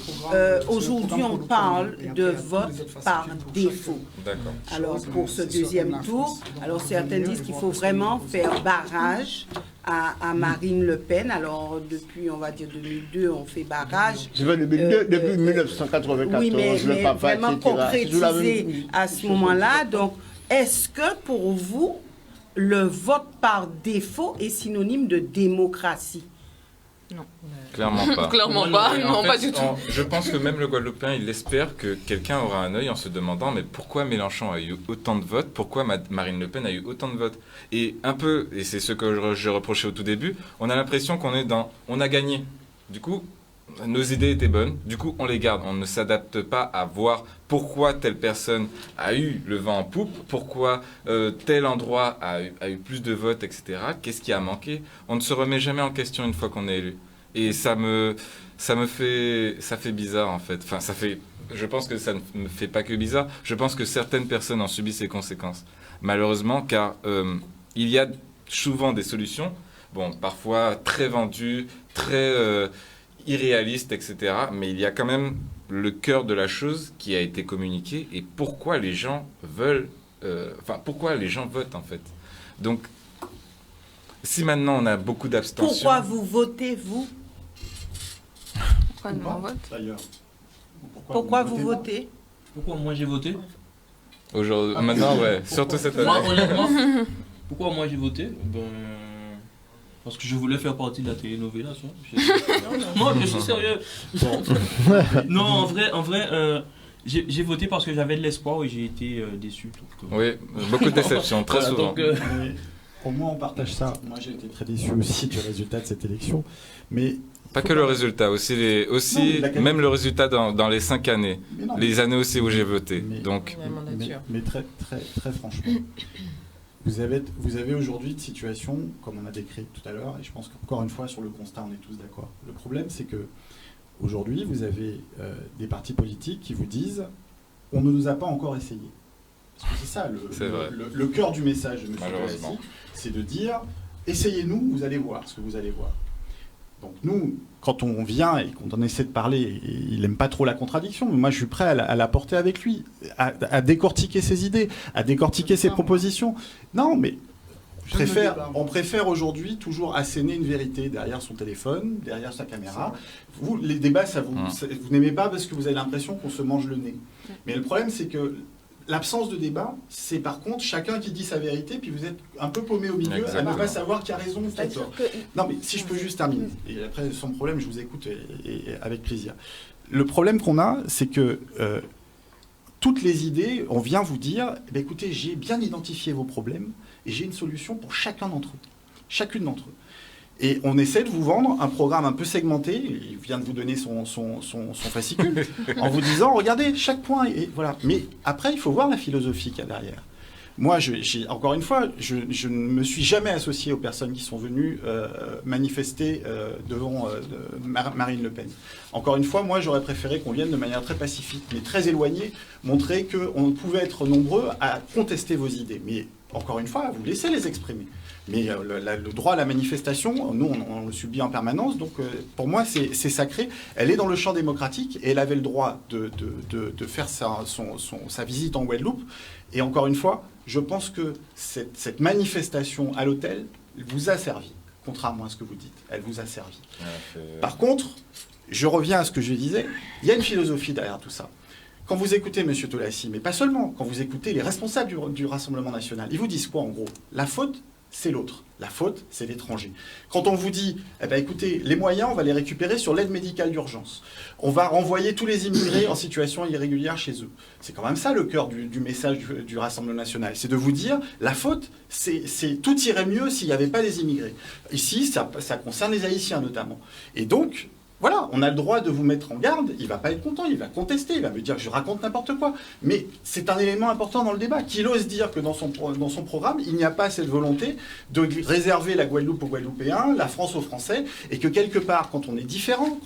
aujourd'hui on parle de vote par défaut. D'accord. Alors pour ce deuxième tour, alors certains disent qu'il faut vraiment faire barrage à Marine Le Pen. Alors, depuis, on va dire 2002, on fait barrage. Depuis 1994, oui, mais le papa, vraiment concrétisé à ce moment-là. Donc, est-ce que pour vous, le vote par défaut est synonyme de démocratie? Non. Clairement pas. Clairement pas, non, pas du tout. Je pense que même le Guadeloupéen, il espère que quelqu'un aura un œil en se demandant mais pourquoi Mélenchon a eu autant de votes, pourquoi Marine Le Pen a eu autant de votes. Et c'est ce que je reprochais au tout début, on a l'impression on a gagné. Du coup, nos idées étaient bonnes, du coup on les garde. On ne s'adapte pas à voir pourquoi telle personne a eu le vent en poupe, pourquoi tel endroit a eu plus de votes, etc. Qu'est-ce qui a manqué? On ne se remet jamais en question une fois qu'on est élu. Et ça fait bizarre en fait. Enfin, je pense que ça ne me fait pas que bizarre. Je pense que certaines personnes en subissent les conséquences. Malheureusement, car il y a souvent des solutions, parfois très vendues, très irréalistes, etc. Mais il y a quand même le cœur de la chose qui a été communiqué et pourquoi les gens pourquoi les gens votent en fait. Donc, si maintenant on a beaucoup d'abstention... Pourquoi vous votez, vous? Pourquoi nous on vote? D'ailleurs. Pourquoi vous votez? Pourquoi moi j'ai voté? Aujourd'hui, maintenant, ouais, surtout cette année. Moi, honnêtement, pourquoi moi j'ai voté? Parce que je voulais faire partie de la telenovela. Non, je suis sérieux. Non, en vrai j'ai voté parce que j'avais de l'espoir et j'ai été déçu. Oui, beaucoup de déceptions, très souvent. Au moins, on partage ça. Moi, j'ai été très déçu aussi du résultat de cette élection. Mais pas que le résultat, même le résultat dans les 5 années, les années aussi où j'ai voté. Mais très, très, très franchement, vous avez aujourd'hui une situation, comme on a décrit tout à l'heure, et je pense qu'encore une fois, sur le constat, on est tous d'accord. Le problème, c'est que aujourd'hui, vous avez des partis politiques qui vous disent « on ne nous a pas encore essayé ». Parce que c'est ça le cœur du message de M. Pelassi, c'est de dire « essayez-nous, vous allez voir ce que vous allez voir ». Donc nous, quand on vient et qu'on en essaie de parler, il n'aime pas trop la contradiction, mais moi je suis prêt à la porter avec lui, à décortiquer ses idées, à décortiquer ses propositions. Non, mais on préfère aujourd'hui toujours asséner une vérité derrière son téléphone, derrière sa caméra. Vous, les débats, vous n'aimez pas parce que vous avez l'impression qu'on se mange le nez. Mais le problème, c'est que l'absence de débat, c'est par contre chacun qui dit sa vérité, puis vous êtes un peu paumé au milieu. Exactement. À ne pas savoir qui a raison ou qui a tort. Non, mais si je peux juste terminer, et après, sans problème, je vous écoute et avec plaisir. Le problème qu'on a, c'est que toutes les idées, on vient vous dire, écoutez, j'ai bien identifié vos problèmes, et j'ai une solution pour chacune d'entre eux. Et on essaie de vous vendre un programme un peu segmenté, il vient de vous donner son fascicule, en vous disant, regardez, chaque point, et voilà. Mais après, il faut voir la philosophie qu'il y a derrière. Moi, encore une fois, je ne me suis jamais associé aux personnes qui sont venues manifester devant Marine Le Pen. Encore une fois, moi, j'aurais préféré qu'on vienne de manière très pacifique, mais très éloignée, montrer qu'on pouvait être nombreux à contester vos idées. Mais encore une fois, vous laissez les exprimer. Mais le droit à la manifestation, nous, on le subit en permanence. Donc, pour moi, c'est sacré. Elle est dans le champ démocratique et elle avait le droit de faire sa visite en Guadeloupe. Et encore une fois, je pense que cette manifestation à l'hôtel vous a servi, contrairement à ce que vous dites. Elle vous a servi. Par contre, je reviens à ce que je disais. Il y a une philosophie derrière tout ça. Quand vous écoutez M. Tolassi, mais pas seulement, quand vous écoutez les responsables du Rassemblement national, ils vous disent quoi en gros? La faute, c'est l'autre. La faute, c'est l'étranger. Quand on vous dit, eh ben, écoutez, les moyens, on va les récupérer sur l'aide médicale d'urgence. On va renvoyer tous les immigrés en situation irrégulière chez eux. C'est quand même ça le cœur du message du Rassemblement national. C'est de vous dire, la faute, tout irait mieux s'il n'y avait pas les immigrés. Ici, ça concerne les Haïtiens notamment. Et donc, voilà, on a le droit de vous mettre en garde, il ne va pas être content, il va contester, il va me dire que je raconte n'importe quoi. Mais c'est un élément important dans le débat. Qu'il ose dire que dans son programme, il n'y a pas cette volonté de réserver la Guadeloupe aux Guadeloupéens, la France aux Français, et que quelque part, quand on est différent,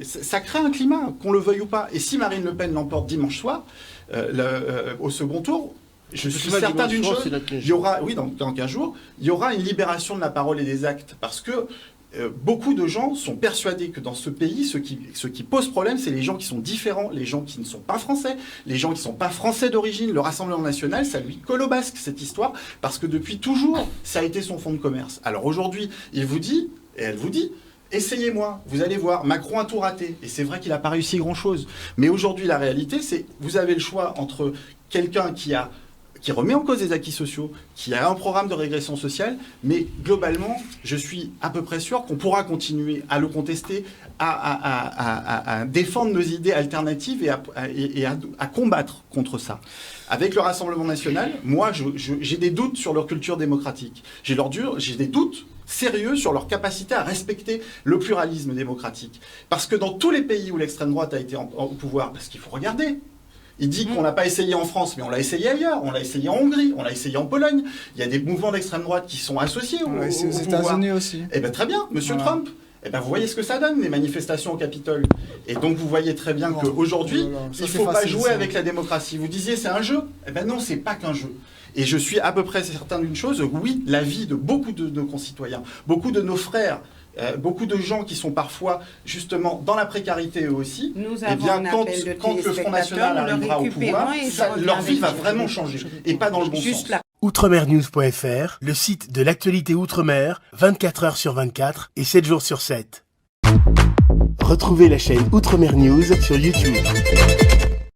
ça crée un climat, qu'on le veuille ou pas. Et si Marine Le Pen l'emporte dimanche soir, au second tour, je suis certain d'une chose, il y aura, oui, dans 15 jours, il y aura une libération de la parole et des actes, parce que beaucoup de gens sont persuadés que dans ce pays, ce qui pose problème, c'est les gens qui sont différents, les gens qui ne sont pas français, les gens qui ne sont pas français d'origine. Le Rassemblement national, ça lui colle au basque, cette histoire, parce que depuis toujours, ça a été son fonds de commerce. Alors aujourd'hui, il vous dit, et elle vous dit, essayez-moi, vous allez voir, Macron a tout raté. Et c'est vrai qu'il n'a pas réussi grand-chose. Mais aujourd'hui, la réalité, c'est vous avez le choix entre quelqu'un qui remet en cause les acquis sociaux, qui a un programme de régression sociale, mais globalement, je suis à peu près sûr qu'on pourra continuer à le contester, à défendre nos idées alternatives et à combattre contre ça. Avec le Rassemblement national, moi, j'ai des doutes sur leur culture démocratique. J'ai des doutes sérieux sur leur capacité à respecter le pluralisme démocratique. Parce que dans tous les pays où l'extrême droite a été au pouvoir, parce qu'il faut regarder, il dit qu'on n'a pas essayé en France, mais on l'a essayé ailleurs. On l'a essayé en Hongrie, on l'a essayé en Pologne. Il y a des mouvements d'extrême droite qui sont associés au pouvoir. Aux États-Unis aussi. Eh bien, très bien, Monsieur Trump. Eh ben, vous voyez ce que ça donne, les manifestations au Capitole. Et donc, vous voyez très bien qu'aujourd'hui, il ne faut pas jouer avec la démocratie. Vous disiez, c'est un jeu. Eh bien non, c'est pas qu'un jeu. Et je suis à peu près certain d'une chose, oui, la vie de beaucoup de nos concitoyens, beaucoup de nos frères, beaucoup de gens qui sont parfois justement dans la précarité eux aussi, quand le Front National arrivera au pouvoir, leur vie va vraiment changer et pas dans le bon sens. Outremernews.fr, le site de l'actualité Outre-mer, 24 heures sur 24 et 7 jours sur 7. Retrouvez la chaîne Outremer News sur YouTube.